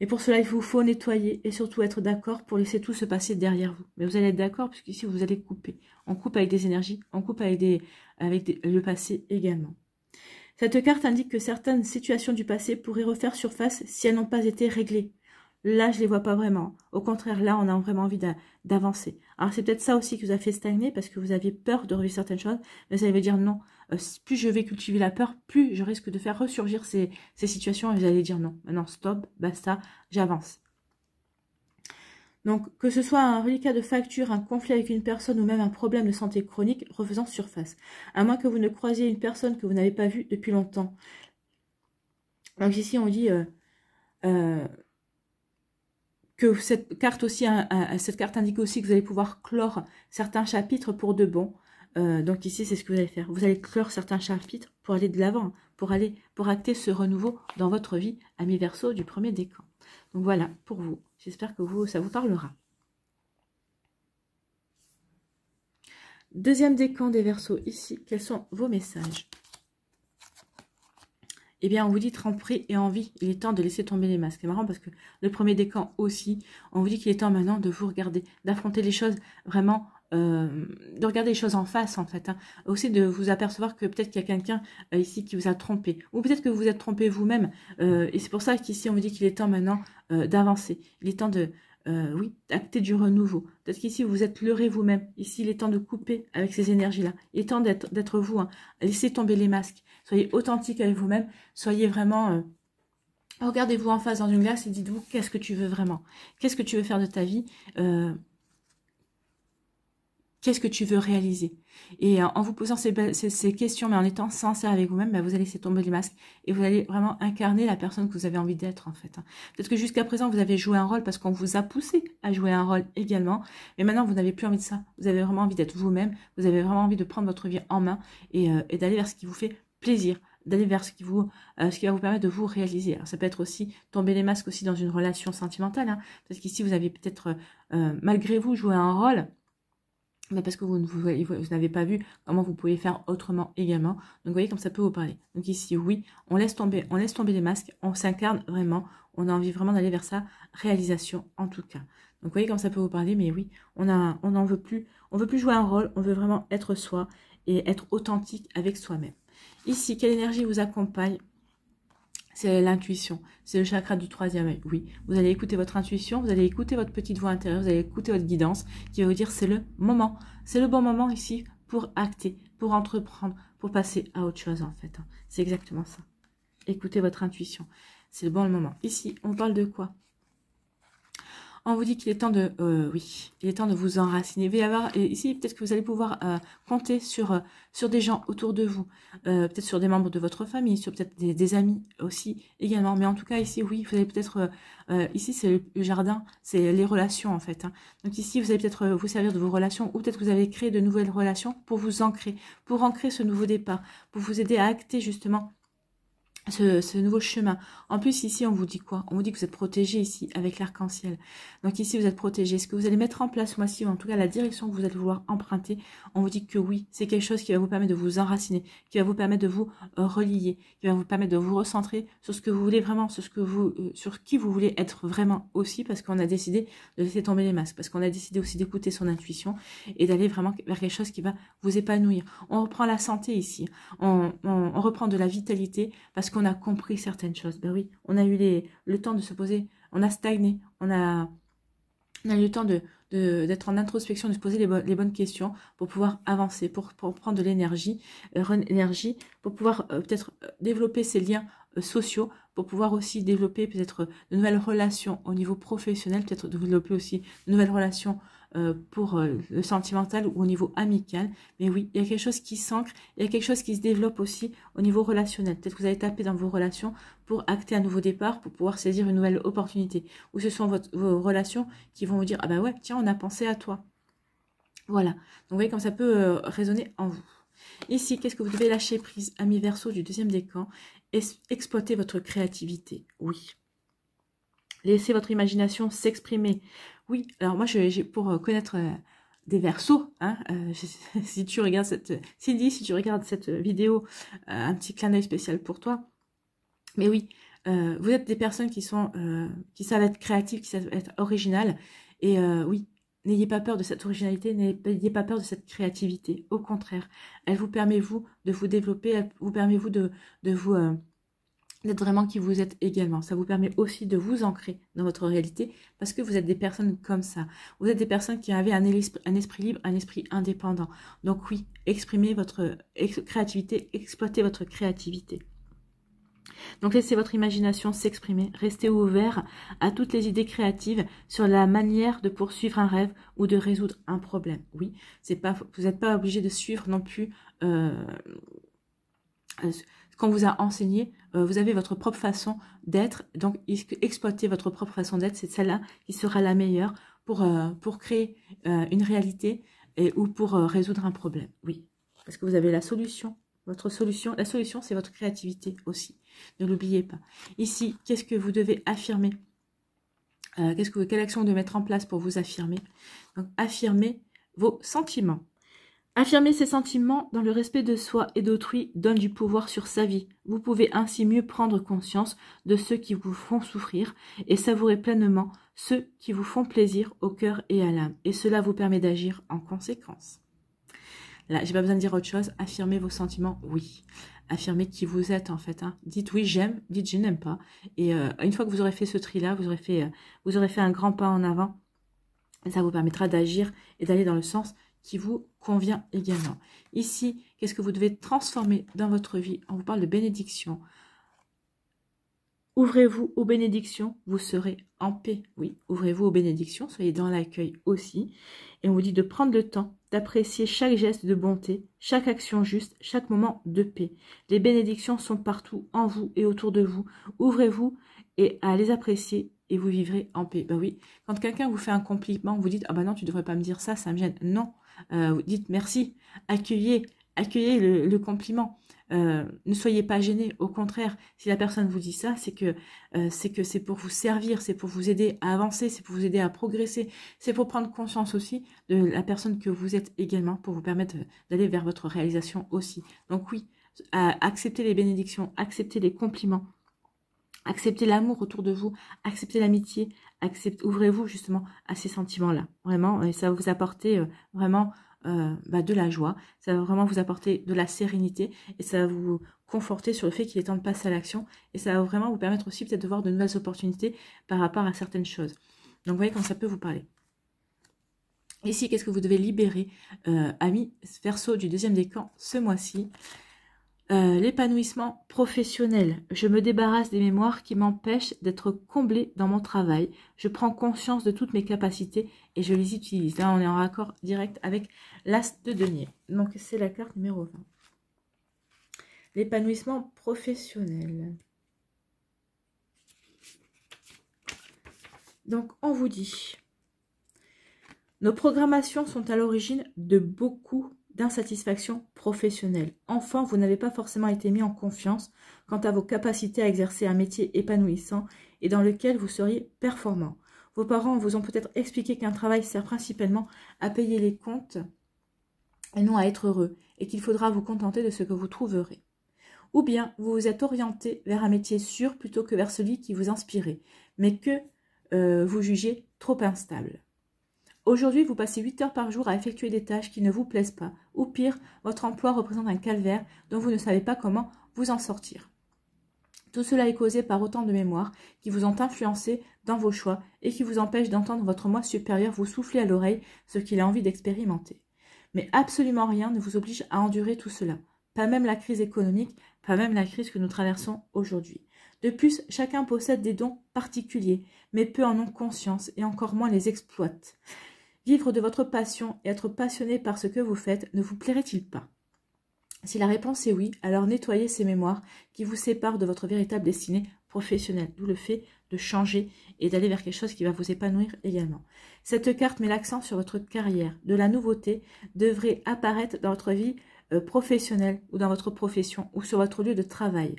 Et pour cela, il vous faut nettoyer et surtout être d'accord pour laisser tout se passer derrière vous. Mais vous allez être d'accord puisqu'ici, vous allez couper. On coupe avec des énergies, on coupe avec le passé également. Cette carte indique que certaines situations du passé pourraient refaire surface si elles n'ont pas été réglées. Là, je ne les vois pas vraiment. Au contraire, là, on a vraiment envie d'avancer. Alors, c'est peut-être ça aussi qui vous a fait stagner parce que vous aviez peur de revivre certaines choses. Mais ça veut dire non. Plus je vais cultiver la peur, plus je risque de faire ressurgir ces situations et vous allez dire non. Maintenant, stop, basta, j'avance. Donc, que ce soit un reliquat de facture, un conflit avec une personne ou même un problème de santé chronique refaisant surface. À moins que vous ne croisiez une personne que vous n'avez pas vue depuis longtemps. Donc ici, on dit... que cette carte aussi, cette carte indique aussi que vous allez pouvoir clore certains chapitres pour de bon. Donc ici, c'est ce que vous allez faire. Vous allez clore certains chapitres pour aller de l'avant, pour acter ce renouveau dans votre vie, amis Verseau du premier décan. Donc voilà, pour vous. J'espère que ça vous parlera. Deuxième décan des Verseaux, ici, quels sont vos messages? eh bien, on vous dit tremperie et envie. Il est temps de laisser tomber les masques. C'est marrant parce que le premier décan aussi, on vous dit qu'il est temps maintenant de vous regarder, d'affronter les choses vraiment, de regarder les choses en face, en fait. Hein. Aussi de vous apercevoir que peut-être qu'il y a quelqu'un ici qui vous a trompé. Ou peut-être que vous vous êtes trompé vous-même. Et c'est pour ça qu'ici, on vous dit qu'il est temps maintenant d'avancer. Il est temps de... oui, acter du renouveau. Peut-être qu'ici, vous vous êtes leurré vous-même. Ici, il est temps de couper avec ces énergies-là. Il est temps d'être vous. Hein. Laissez tomber les masques. Soyez authentique avec vous-même. Soyez vraiment... regardez-vous en face dans une glace et dites-vous qu'est-ce que tu veux vraiment. Qu'est-ce que tu veux faire de ta vie qu'est-ce que tu veux réaliser? Et en vous posant ces questions, mais en étant sincère avec vous-même, bah, vous allez laisser tomber les masques et vous allez vraiment incarner la personne que vous avez envie d'être, en fait. Hein. Peut-être que jusqu'à présent, vous avez joué un rôle parce qu'on vous a poussé à jouer un rôle également. Mais maintenant, vous n'avez plus envie de ça. Vous avez vraiment envie d'être vous-même. Vous avez vraiment envie de prendre votre vie en main et d'aller vers ce qui vous fait plaisir, d'aller vers ce qui va vous permettre de vous réaliser. Alors, ça peut être aussi tomber les masques aussi dans une relation sentimentale. Hein, parce qu'ici, vous avez peut-être, malgré vous, joué un rôle, mais parce que vous n'avez pas vu comment vous pouvez faire autrement également. Donc, vous voyez comme ça peut vous parler. Donc ici, oui, on laisse tomber les masques, on s'incarne vraiment, on a envie vraiment d'aller vers sa réalisation en tout cas. Donc, vous voyez comme ça peut vous parler, mais oui, on n'en veut plus, on veut plus jouer un rôle, on veut vraiment être soi et être authentique avec soi-même. Ici, quelle énergie vous accompagne? C'est l'intuition, c'est le chakra du troisième œil. Oui, vous allez écouter votre intuition, vous allez écouter votre petite voix intérieure, vous allez écouter votre guidance qui va vous dire c'est le moment. C'est le bon moment ici pour acter, pour entreprendre, pour passer à autre chose en fait. C'est exactement ça. Écoutez votre intuition, c'est le bon moment. Ici, on parle de quoi? On vous dit qu'il est temps de, oui, il est temps de vous enraciner. Il va y avoir, et ici, peut-être que vous allez pouvoir compter sur des gens autour de vous, peut-être sur des membres de votre famille, sur peut-être des amis aussi également. Mais en tout cas, ici, oui, vous allez peut-être, ici, c'est le jardin, c'est les relations en fait. Hein. Donc ici, vous allez peut-être vous servir de vos relations, ou peut-être que vous avez créé de nouvelles relations pour vous ancrer, pour ancrer ce nouveau départ, pour vous aider à acter justement ce nouveau chemin. En plus, ici, on vous dit quoi? On vous dit que vous êtes protégé ici avec l'arc-en-ciel. Donc ici, vous êtes protégé. Ce que vous allez mettre en place, moi, si, ou en tout cas la direction que vous allez vouloir emprunter, on vous dit que oui, c'est quelque chose qui va vous permettre de vous enraciner, qui va vous permettre de vous relier, qui va vous permettre de vous recentrer sur ce que vous voulez vraiment, sur qui vous voulez être vraiment aussi, parce qu'on a décidé de laisser tomber les masques, parce qu'on a décidé aussi d'écouter son intuition et d'aller vraiment vers quelque chose qui va vous épanouir. On reprend la santé ici. On reprend de la vitalité parce qu'on a compris certaines choses. Ben oui, on a eu le temps de se poser, on a stagné, on a eu le temps d'être en introspection, de se poser les bonnes questions pour pouvoir avancer, pour prendre de l'énergie, pour pouvoir peut-être développer ces liens sociaux, pour pouvoir aussi développer peut-être de nouvelles relations au niveau professionnel, peut-être développer aussi de nouvelles relations pour le sentimental ou au niveau amical. Mais oui, il y a quelque chose qui s'ancre, il y a quelque chose qui se développe aussi au niveau relationnel. Peut-être que vous allez taper dans vos relations pour acter un nouveau départ, pour pouvoir saisir une nouvelle opportunité. Ou ce sont vos relations qui vont vous dire « Ah bah ouais, tiens, on a pensé à toi ». Voilà. Donc vous voyez comme ça peut résonner en vous. Ici, qu'est-ce que vous devez lâcher prise, ami Verseau du deuxième décan? Exploiter votre créativité. Oui. Laissez votre imagination s'exprimer. Oui, alors moi, pour connaître des Verseaux, hein, si tu regardes Cindy, si tu regardes cette vidéo, un petit clin d'œil spécial pour toi. Mais oui, vous êtes des personnes qui savent être créatives, qui savent être originales. Et oui, n'ayez pas peur de cette originalité, n'ayez pas peur de cette créativité. Au contraire, elle vous permet, vous, de vous développer, elle vous permet, vous, d'être vraiment qui vous êtes également. Ça vous permet aussi de vous ancrer dans votre réalité parce que vous êtes des personnes comme ça. Vous êtes des personnes qui avaient un esprit libre, un esprit indépendant. Donc oui, exprimez votre créativité, exploitez votre créativité. Donc laissez votre imagination s'exprimer, restez ouvert à toutes les idées créatives sur la manière de poursuivre un rêve ou de résoudre un problème. Oui, vous n'êtes pas obligé de suivre non plus ce qu'on vous a enseigné. Vous avez votre propre façon d'être, donc exploitez votre propre façon d'être, c'est celle-là qui sera la meilleure pour créer une réalité ou pour résoudre un problème. Oui, parce que vous avez la solution. La solution, c'est votre créativité aussi. Ne l'oubliez pas. Ici, qu'est-ce que vous devez affirmer? Quelle action vous devez mettre en place pour vous affirmer? Donc, affirmez vos sentiments. Affirmer ses sentiments dans le respect de soi et d'autrui donne du pouvoir sur sa vie. Vous pouvez ainsi mieux prendre conscience de ceux qui vous font souffrir et savourer pleinement ceux qui vous font plaisir au cœur et à l'âme. Et cela vous permet d'agir en conséquence. Là, j'ai pas besoin de dire autre chose. Affirmez vos sentiments, oui. Affirmez qui vous êtes en fait. Hein. Dites oui, j'aime, dites je n'aime pas. Et une fois que vous aurez fait ce tri-là, vous aurez fait un grand pas en avant. Et ça vous permettra d'agir et d'aller dans le sens qui vous convient également. Ici, qu'est-ce que vous devez transformer dans votre vie? On vous parle de bénédiction. Ouvrez-vous aux bénédictions, vous serez en paix. Oui, ouvrez-vous aux bénédictions, soyez dans l'accueil aussi. Et on vous dit de prendre le temps d'apprécier chaque geste de bonté, chaque action juste, chaque moment de paix. Les bénédictions sont partout, en vous et autour de vous. Ouvrez-vous et à les apprécier et vous vivrez en paix. Ben oui, quand quelqu'un vous fait un compliment, vous dites « Ah ben non, tu ne devrais pas me dire ça, ça me gêne. » Non, vous dites merci, accueillez le compliment. Ne soyez pas gênés, au contraire, si la personne vous dit ça, c'est que c'est pour vous servir, c'est pour vous aider à avancer, c'est pour vous aider à progresser, c'est pour prendre conscience aussi de la personne que vous êtes également, pour vous permettre d'aller vers votre réalisation aussi. Donc oui, acceptez les bénédictions, acceptez les compliments, acceptez l'amour autour de vous, acceptez l'amitié, ouvrez-vous justement à ces sentiments-là. Vraiment, et ça va vous apporter vraiment de la joie, ça va vraiment vous apporter de la sérénité et ça va vous conforter sur le fait qu'il est temps de passer à l'action et ça va vraiment vous permettre aussi peut-être de voir de nouvelles opportunités par rapport à certaines choses. Donc vous voyez quand ça peut vous parler. Ici, qu'est-ce que vous devez libérer, amis Verseau du deuxième décan ce mois-ci? L'épanouissement professionnel. Je me débarrasse des mémoires qui m'empêchent d'être comblée dans mon travail. Je prends conscience de toutes mes capacités et je les utilise. Là, on est en raccord direct avec l'As de denier. Donc, c'est la carte numéro 20. L'épanouissement professionnel. Donc, on vous dit, nos programmations sont à l'origine de beaucoup d'insatisfaction professionnelle. Enfin, vous n'avez pas forcément été mis en confiance quant à vos capacités à exercer un métier épanouissant et dans lequel vous seriez performant. Vos parents vous ont peut-être expliqué qu'un travail sert principalement à payer les comptes et non à être heureux, et qu'il faudra vous contenter de ce que vous trouverez. Ou bien vous vous êtes orienté vers un métier sûr plutôt que vers celui qui vous inspirait, mais que vous jugez trop instable. Aujourd'hui, vous passez 8 heures par jour à effectuer des tâches qui ne vous plaisent pas, ou pire, votre emploi représente un calvaire dont vous ne savez pas comment vous en sortir. Tout cela est causé par autant de mémoires qui vous ont influencé dans vos choix et qui vous empêchent d'entendre votre moi supérieur vous souffler à l'oreille ce qu'il a envie d'expérimenter. Mais absolument rien ne vous oblige à endurer tout cela, pas même la crise économique, pas même la crise que nous traversons aujourd'hui. De plus, chacun possède des dons particuliers, mais peu en ont conscience et encore moins les exploitent. Vivre de votre passion et être passionné par ce que vous faites ne vous plairait-il pas? Si la réponse est oui, alors nettoyez ces mémoires qui vous séparent de votre véritable destinée professionnelle, d'où le fait de changer et d'aller vers quelque chose qui va vous épanouir également. Cette carte met l'accent sur votre carrière. De la nouveauté devrait apparaître dans votre vie professionnelle ou dans votre profession ou sur votre lieu de travail.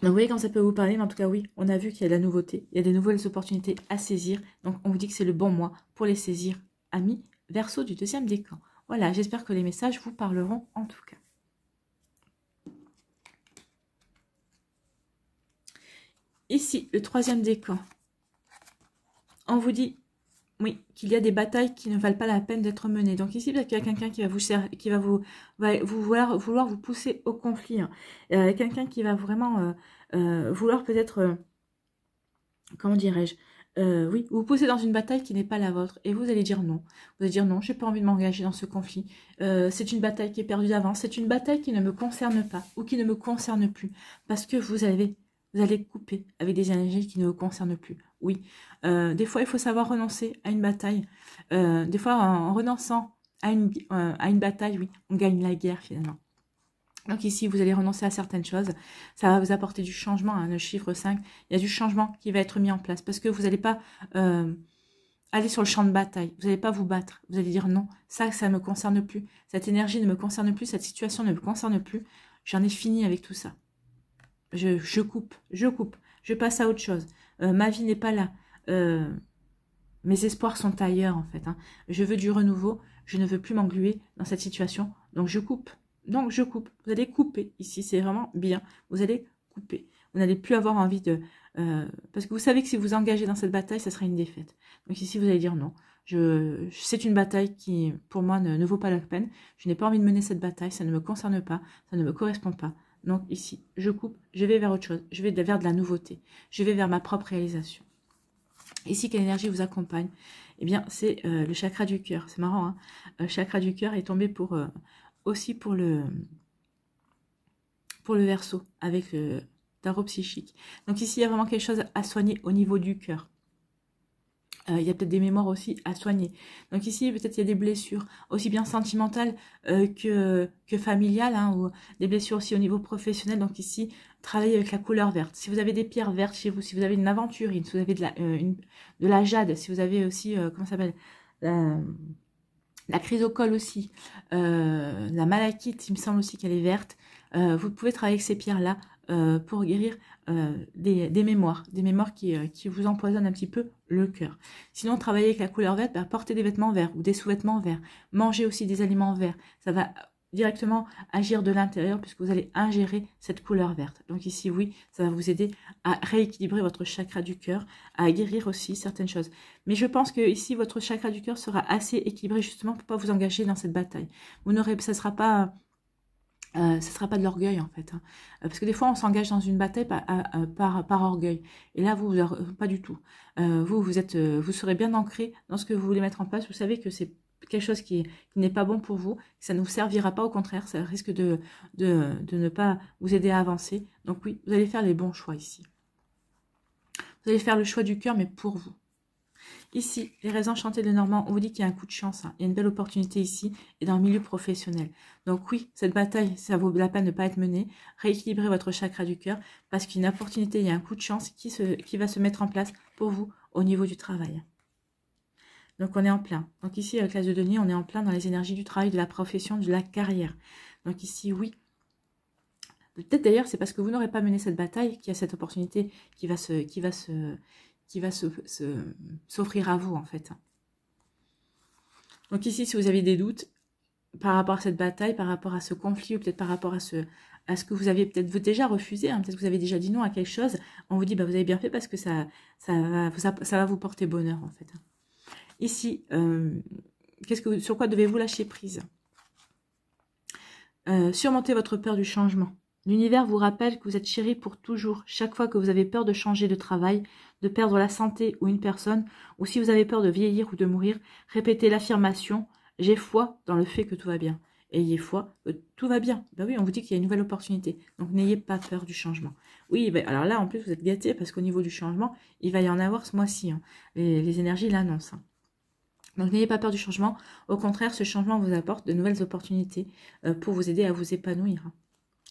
Donc vous voyez quand ça peut vous parler, mais en tout cas oui, on a vu qu'il y a de la nouveauté, il y a des nouvelles opportunités à saisir, donc on vous dit que c'est le bon mois pour les saisir, amis Verseau du deuxième décan. Voilà, j'espère que les messages vous parleront en tout cas. Ici, le troisième décan, on vous dit, oui, qu'il y a des batailles qui ne valent pas la peine d'être menées. Donc ici, peut-être qu'il y a quelqu'un qui va vouloir vous pousser au conflit. Hein. Quelqu'un qui va vraiment vouloir peut-être, comment dirais-je, oui, vous pousser dans une bataille qui n'est pas la vôtre. Et vous allez dire non. Vous allez dire non, je n'ai pas envie de m'engager dans ce conflit. C'est une bataille qui est perdue d'avance. C'est une bataille qui ne me concerne pas ou qui ne me concerne plus. Parce que vous allez couper avec des énergies qui ne vous concernent plus. Oui, des fois, il faut savoir renoncer à une bataille. Des fois, en renonçant à une bataille, oui, on gagne la guerre finalement. Donc ici, vous allez renoncer à certaines choses. Ça va vous apporter du changement. Hein, le chiffre 5, il y a du changement qui va être mis en place. Parce que vous n'allez pas aller sur le champ de bataille. Vous n'allez pas vous battre. Vous allez dire non, ça ne me concerne plus. Cette énergie ne me concerne plus. Cette situation ne me concerne plus. J'en ai fini avec tout ça. Je coupe. Je passe à autre chose. Ma vie n'est pas là. Mes espoirs sont ailleurs, en fait. Hein. Je veux du renouveau. Je ne veux plus m'engluer dans cette situation. Donc, je coupe. Donc, je coupe. Vous allez couper. Ici, c'est vraiment bien. Vous allez couper. Vous n'allez plus avoir envie de... parce que vous savez que si vous engagez dans cette bataille, ça sera une défaite. Donc, ici, vous allez dire non. C'est une bataille qui, pour moi, ne vaut pas la peine. Je n'ai pas envie de mener cette bataille. Ça ne me concerne pas. Ça ne me correspond pas. Donc, ici, je coupe. Je vais vers autre chose. Je vais vers de la nouveauté. Je vais vers ma propre réalisation. Ici, quelle énergie vous accompagne? Eh bien, c'est le chakra du cœur. C'est marrant, hein, le chakra du cœur est tombé aussi pour le Verseau, avec le tarot psychique. Donc ici, il y a vraiment quelque chose à soigner au niveau du cœur. Il y a peut-être des mémoires aussi à soigner. Donc ici, peut-être il y a des blessures, aussi bien sentimentales que familiales, hein, ou des blessures aussi au niveau professionnel. Donc ici, travaillez avec la couleur verte. Si vous avez des pierres vertes chez vous, si vous avez une aventurine, si vous avez de la jade, si vous avez aussi, comment ça s'appelle, la chrysocole aussi, la malachite, il me semble aussi qu'elle est verte. Vous pouvez travailler avec ces pierres-là pour guérir des mémoires qui vous empoisonnent un petit peu le cœur. Sinon, travailler avec la couleur verte, porter des vêtements verts ou des sous-vêtements verts, manger aussi des aliments verts, ça va directement agir de l'intérieur puisque vous allez ingérer cette couleur verte. Donc ici, oui, ça va vous aider à rééquilibrer votre chakra du cœur, à guérir aussi certaines choses. Mais je pense que ici, votre chakra du cœur sera assez équilibré justement pour ne pas vous engager dans cette bataille. Ça sera pas de l'orgueil en fait, hein. Parce que des fois on s'engage dans une bataille par orgueil, et là vous pas du tout. Vous serez bien ancré dans ce que vous voulez mettre en place. Vous savez que c'est quelque chose qui n'est pas bon pour vous, que ça ne vous servira pas, au contraire, ça risque de ne pas vous aider à avancer. Donc oui, vous allez faire les bons choix ici. Vous allez faire le choix du cœur, mais pour vous. Ici, les raisins chantés de Normand, on vous dit qu'il y a un coup de chance, hein. Il y a une belle opportunité ici et dans le milieu professionnel. Donc oui, cette bataille, ça vaut la peine de ne pas être menée. Rééquilibrez votre chakra du cœur parce qu'il y a une opportunité, il y a un coup de chance qui va se mettre en place pour vous au niveau du travail. Donc on est en plein. Donc ici, avec l'as de denier, on est en plein dans les énergies du travail, de la profession, de la carrière. Donc ici, oui. Peut-être d'ailleurs, c'est parce que vous n'aurez pas mené cette bataille qu'il y a cette opportunité qui va s'offrir à vous en fait. Donc ici, si vous avez des doutes par rapport à cette bataille, par rapport à ce conflit, ou peut-être par rapport à ce que vous aviez peut-être déjà refusé, hein, peut-être que vous avez déjà dit non à quelque chose, on vous dit vous avez bien fait parce que ça va vous porter bonheur en fait. Ici, sur quoi devez-vous lâcher prise? Surmontez votre peur du changement. L'univers vous rappelle que vous êtes chéri pour toujours. Chaque fois que vous avez peur de changer de travail, de perdre la santé ou une personne, ou si vous avez peur de vieillir ou de mourir, répétez l'affirmation « J'ai foi dans le fait que tout va bien ». Ayez foi, tout va bien. Ben oui, on vous dit qu'il y a une nouvelle opportunité. Donc n'ayez pas peur du changement. Oui, alors là, en plus, vous êtes gâtés parce qu'au niveau du changement, il va y en avoir ce mois-ci. Hein. Les énergies l'annoncent. Hein. Donc n'ayez pas peur du changement. Au contraire, ce changement vous apporte de nouvelles opportunités pour vous aider à vous épanouir. Hein.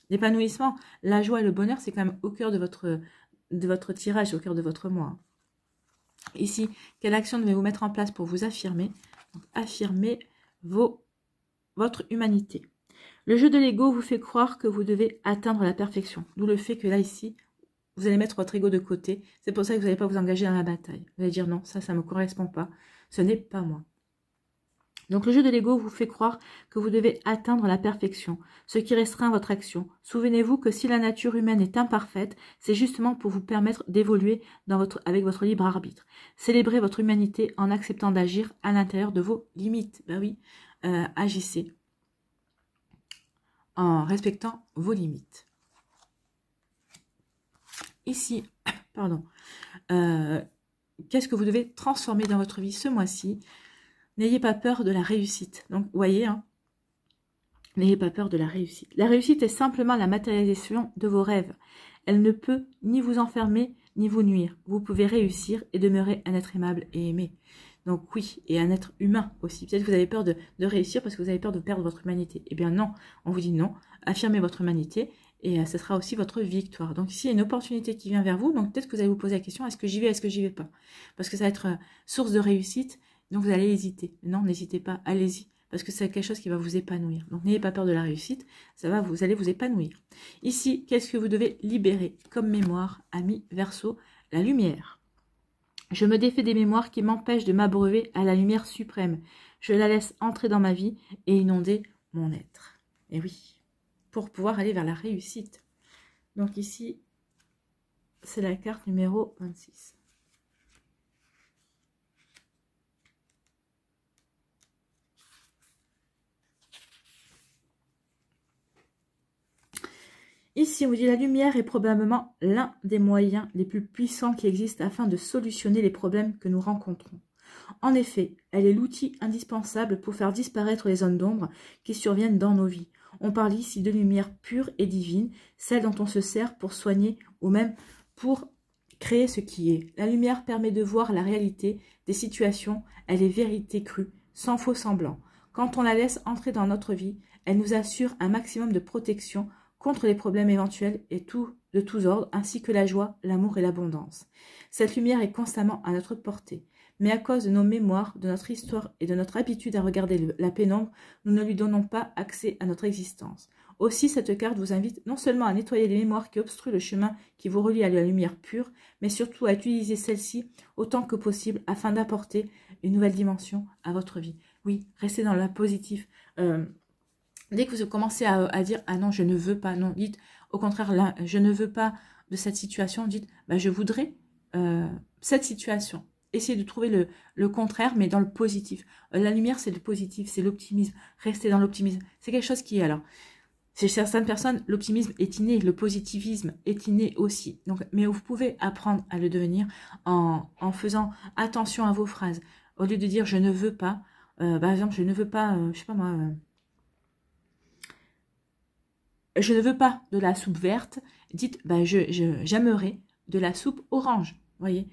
L'épanouissement, la joie et le bonheur, c'est quand même au cœur de votre tirage, au cœur de votre mois. Ici, quelle action devez-vous mettre en place pour vous affirmer? Donc, affirmer votre humanité. Le jeu de l'ego vous fait croire que vous devez atteindre la perfection. D'où le fait que là, ici, vous allez mettre votre ego de côté. C'est pour ça que vous n'allez pas vous engager dans la bataille. Vous allez dire non, ça ne me correspond pas. Ce n'est pas moi. Donc le jeu de l'ego vous fait croire que vous devez atteindre la perfection, ce qui restreint votre action. Souvenez-vous que si la nature humaine est imparfaite, c'est justement pour vous permettre d'évoluer avec votre libre arbitre. Célébrez votre humanité en acceptant d'agir à l'intérieur de vos limites. Ben oui, agissez en respectant vos limites. Ici, pardon, qu'est-ce que vous devez transformer dans votre vie ce mois-ci? N'ayez pas peur de la réussite. Donc, vous voyez, hein, n'ayez pas peur de la réussite. La réussite est simplement la matérialisation de vos rêves. Elle ne peut ni vous enfermer, ni vous nuire. Vous pouvez réussir et demeurer un être aimable et aimé. Donc oui, et un être humain aussi. Peut-être que vous avez peur de réussir parce que vous avez peur de perdre votre humanité. Eh bien non, on vous dit non. Affirmez votre humanité et ce sera aussi votre victoire. Donc ici, il y a une opportunité qui vient vers vous. Donc peut-être que vous allez vous poser la question, est-ce que j'y vais, est-ce que j'y vais pas? Parce que ça va être source de réussite. Donc vous allez hésiter. Non, n'hésitez pas, allez-y. Parce que c'est quelque chose qui va vous épanouir. Donc n'ayez pas peur de la réussite, vous allez vous épanouir. Ici, qu'est-ce que vous devez libérer comme mémoire, ami Verseau? La lumière. Je me défais des mémoires qui m'empêchent de m'abreuver à la lumière suprême. Je la laisse entrer dans ma vie et inonder mon être. Et oui, pour pouvoir aller vers la réussite. Donc ici, c'est la carte numéro 26. Ici, on vous dit la lumière est probablement l'un des moyens les plus puissants qui existent afin de solutionner les problèmes que nous rencontrons. En effet, elle est l'outil indispensable pour faire disparaître les zones d'ombre qui surviennent dans nos vies. On parle ici de lumière pure et divine, celle dont on se sert pour soigner ou même pour créer ce qui est. La lumière permet de voir la réalité des situations, elle est vérité crue, sans faux semblant. Quand on la laisse entrer dans notre vie, elle nous assure un maximum de protection contre les problèmes éventuels et de tous ordres, ainsi que la joie, l'amour et l'abondance. Cette lumière est constamment à notre portée. Mais à cause de nos mémoires, de notre histoire et de notre habitude à regarder la pénombre, nous ne lui donnons pas accès à notre existence. Aussi, cette carte vous invite non seulement à nettoyer les mémoires qui obstruent le chemin qui vous relie à la lumière pure, mais surtout à utiliser celle-ci autant que possible afin d'apporter une nouvelle dimension à votre vie. Oui, restez dans le positif. Dès que vous commencez à dire « Ah non, je ne veux pas », non, dites au contraire, là, je ne veux pas de cette situation, dites bah, « Je voudrais cette situation ». Essayez de trouver le contraire, mais dans le positif. La lumière, c'est le positif, c'est l'optimisme. Restez dans l'optimisme. C'est quelque chose qui est alors. Chez certaines personnes, l'optimisme est inné, le positivisme est inné aussi. Donc, mais vous pouvez apprendre à le devenir en faisant attention à vos phrases. Au lieu de dire « je ne veux pas », par exemple, je ne veux pas, je sais pas moi... je ne veux pas de la soupe verte, dites, bah, j'aimerais de la soupe orange, voyez.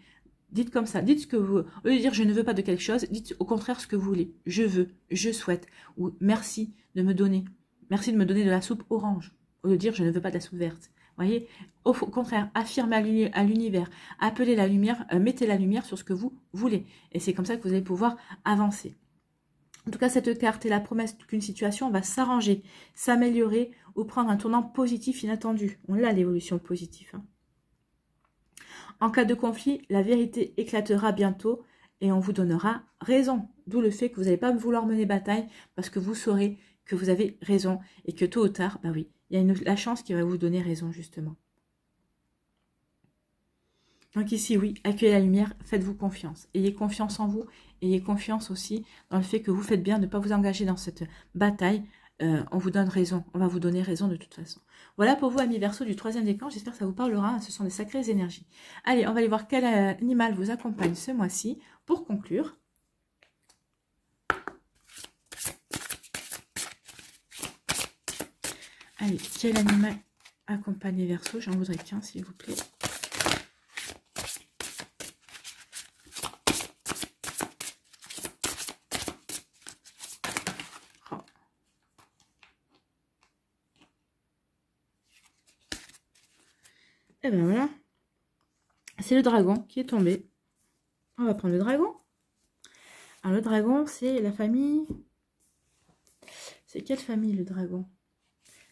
Dites comme ça, dites ce que vous... Au lieu de dire je ne veux pas de quelque chose, dites au contraire ce que vous voulez. Je veux, je souhaite, ou merci de me donner. Merci de me donner de la soupe orange. Au lieu de dire je ne veux pas de la soupe verte. Voyez, au contraire, affirmez à l'univers, appelez la lumière, mettez la lumière sur ce que vous voulez. Et c'est comme ça que vous allez pouvoir avancer. En tout cas, cette carte est la promesse qu'une situation va s'arranger, s'améliorer ou prendre un tournant positif inattendu. On l'a, l'évolution positive. Hein. En cas de conflit, la vérité éclatera bientôt et on vous donnera raison. D'où le fait que vous n'allez pas vouloir mener bataille parce que vous saurez que vous avez raison et que tôt ou tard, bah oui, il y a la chance qui va vous donner raison justement. Donc ici, oui, accueillez la lumière, faites-vous confiance. Ayez confiance en vous, ayez confiance aussi dans le fait que vous faites bien de ne pas vous engager dans cette bataille. On vous donne raison, on va vous donner raison de toute façon. Voilà pour vous, amis Verseau du 3e décan, j'espère que ça vous parlera, ce sont des sacrées énergies. Allez, on va aller voir quel animal vous accompagne ce mois-ci pour conclure. Allez, quel animal accompagne les Verseaux? J'en voudrais qu'un, s'il vous plaît. Et ben voilà, c'est le dragon qui est tombé. On va prendre le dragon. Alors le dragon, c'est la famille... C'est quelle famille le dragon?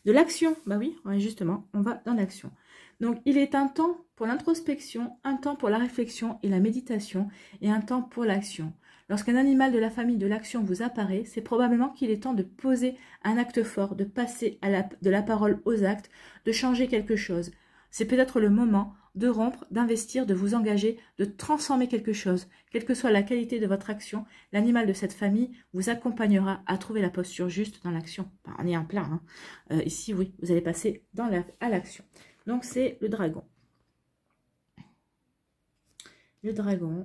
De l'action. Bah oui, justement, on va dans l'action. Donc il est un temps pour l'introspection, un temps pour la réflexion et la méditation, et un temps pour l'action. Lorsqu'un animal de la famille de l'action vous apparaît, c'est probablement qu'il est temps de poser un acte fort, de passer de la parole aux actes, de changer quelque chose. C'est peut-être le moment de rompre, d'investir, de vous engager, de transformer quelque chose. Quelle que soit la qualité de votre action, l'animal de cette famille vous accompagnera à trouver la posture juste dans l'action. Enfin, on est en plein. Hein. Ici, oui, vous allez passer à l'action. Donc, c'est le dragon. Le dragon.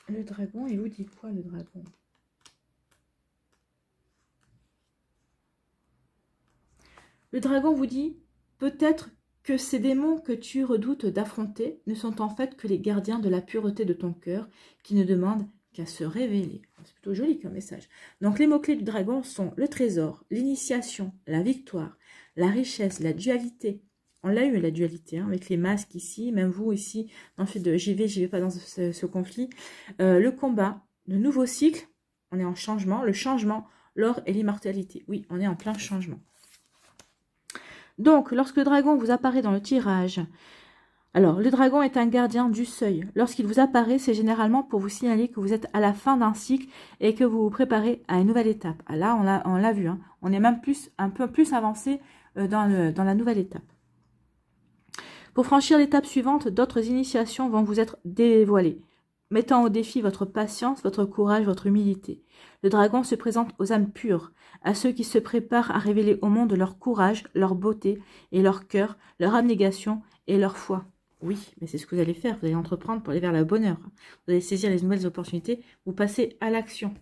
Le dragon, il vous dit quoi, le dragon? Le dragon vous dit, peut-être que ces démons que tu redoutes d'affronter ne sont en fait que les gardiens de la pureté de ton cœur qui ne demandent qu'à se révéler. C'est plutôt joli comme message. Donc les mots-clés du dragon sont le trésor, l'initiation, la victoire, la richesse, la dualité. On l'a eu la dualité hein, avec les masques ici, même vous ici, dans le fait de j'y vais pas dans ce conflit. Le combat, le nouveau cycle, on est en changement, le changement, l'or et l'immortalité. Oui, on est en plein changement. Donc, lorsque le dragon vous apparaît dans le tirage, Alors, le dragon est un gardien du seuil. Lorsqu'il vous apparaît, c'est généralement pour vous signaler que vous êtes à la fin d'un cycle et que vous vous préparez à une nouvelle étape. Ah, là, on l'a vu, hein. On est même un peu plus avancé dans la nouvelle étape. Pour franchir l'étape suivante, d'autres initiations vont vous être dévoilées, mettant au défi votre patience, votre courage, votre humilité. Le dragon se présente aux âmes pures, à ceux qui se préparent à révéler au monde leur courage, leur beauté et leur cœur, leur abnégation et leur foi. Oui, mais c'est ce que vous allez faire, vous allez entreprendre pour aller vers le bonheur. Vous allez saisir les nouvelles opportunités, vous passez à l'action.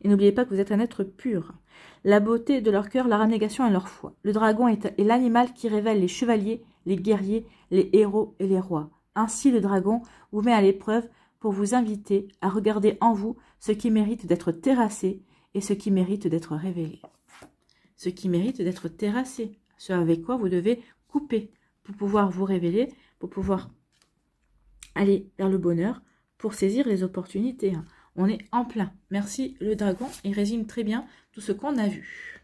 Et n'oubliez pas que vous êtes un être pur. La beauté de leur cœur, leur abnégation et leur foi. Le dragon est l'animal qui révèle les chevaliers, les guerriers, les héros et les rois. Ainsi, le dragon vous met à l'épreuve pour vous inviter à regarder en vous ce qui mérite d'être terrassé et ce qui mérite d'être révélé. Ce qui mérite d'être terrassé, ce avec quoi vous devez couper pour pouvoir vous révéler, pour pouvoir aller vers le bonheur, pour saisir les opportunités. On est en plein. Merci le dragon, il résume très bien tout ce qu'on a vu.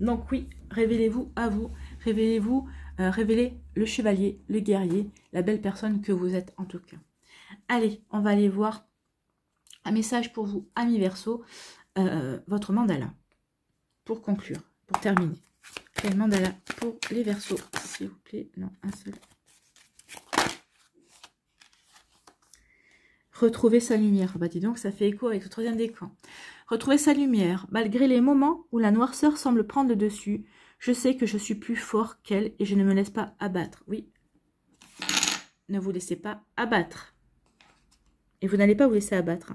Donc oui, révélez-vous à vous, révélez-vous, révélez le chevalier, le guerrier, la belle personne que vous êtes en tout cas. Allez, on va aller voir un message pour vous, amis Verseau, votre mandala, pour conclure, pour terminer. Quel mandala pour les Verseaux, s'il vous plaît? Non, un seul. Retrouver sa lumière. Bah dis donc, ça fait écho avec le troisième décan. Retrouver sa lumière. Malgré les moments où la noirceur semble prendre le dessus, je sais que je suis plus fort qu'elle et je ne me laisse pas abattre. Oui. Ne vous laissez pas abattre. Et vous n'allez pas vous laisser abattre.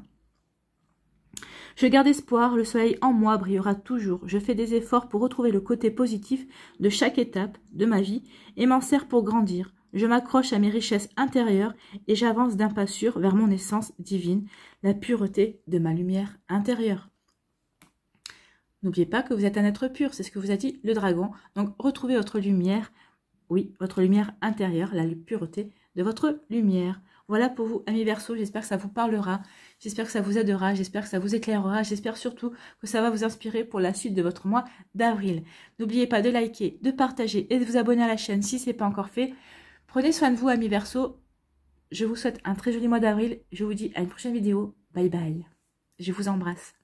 Je garde espoir, le soleil en moi brillera toujours. Je fais des efforts pour retrouver le côté positif de chaque étape de ma vie et m'en sers pour grandir. Je m'accroche à mes richesses intérieures et j'avance d'un pas sûr vers mon essence divine, la pureté de ma lumière intérieure. N'oubliez pas que vous êtes un être pur, c'est ce que vous a dit le dragon. Donc retrouvez votre lumière, oui, votre lumière intérieure, la pureté de votre lumière. Voilà pour vous, amis Verseaux, j'espère que ça vous parlera, j'espère que ça vous aidera, j'espère que ça vous éclairera, j'espère surtout que ça va vous inspirer pour la suite de votre mois d'avril. N'oubliez pas de liker, de partager et de vous abonner à la chaîne si ce n'est pas encore fait. Prenez soin de vous, amis Verseaux, je vous souhaite un très joli mois d'avril, je vous dis à une prochaine vidéo, bye bye, je vous embrasse.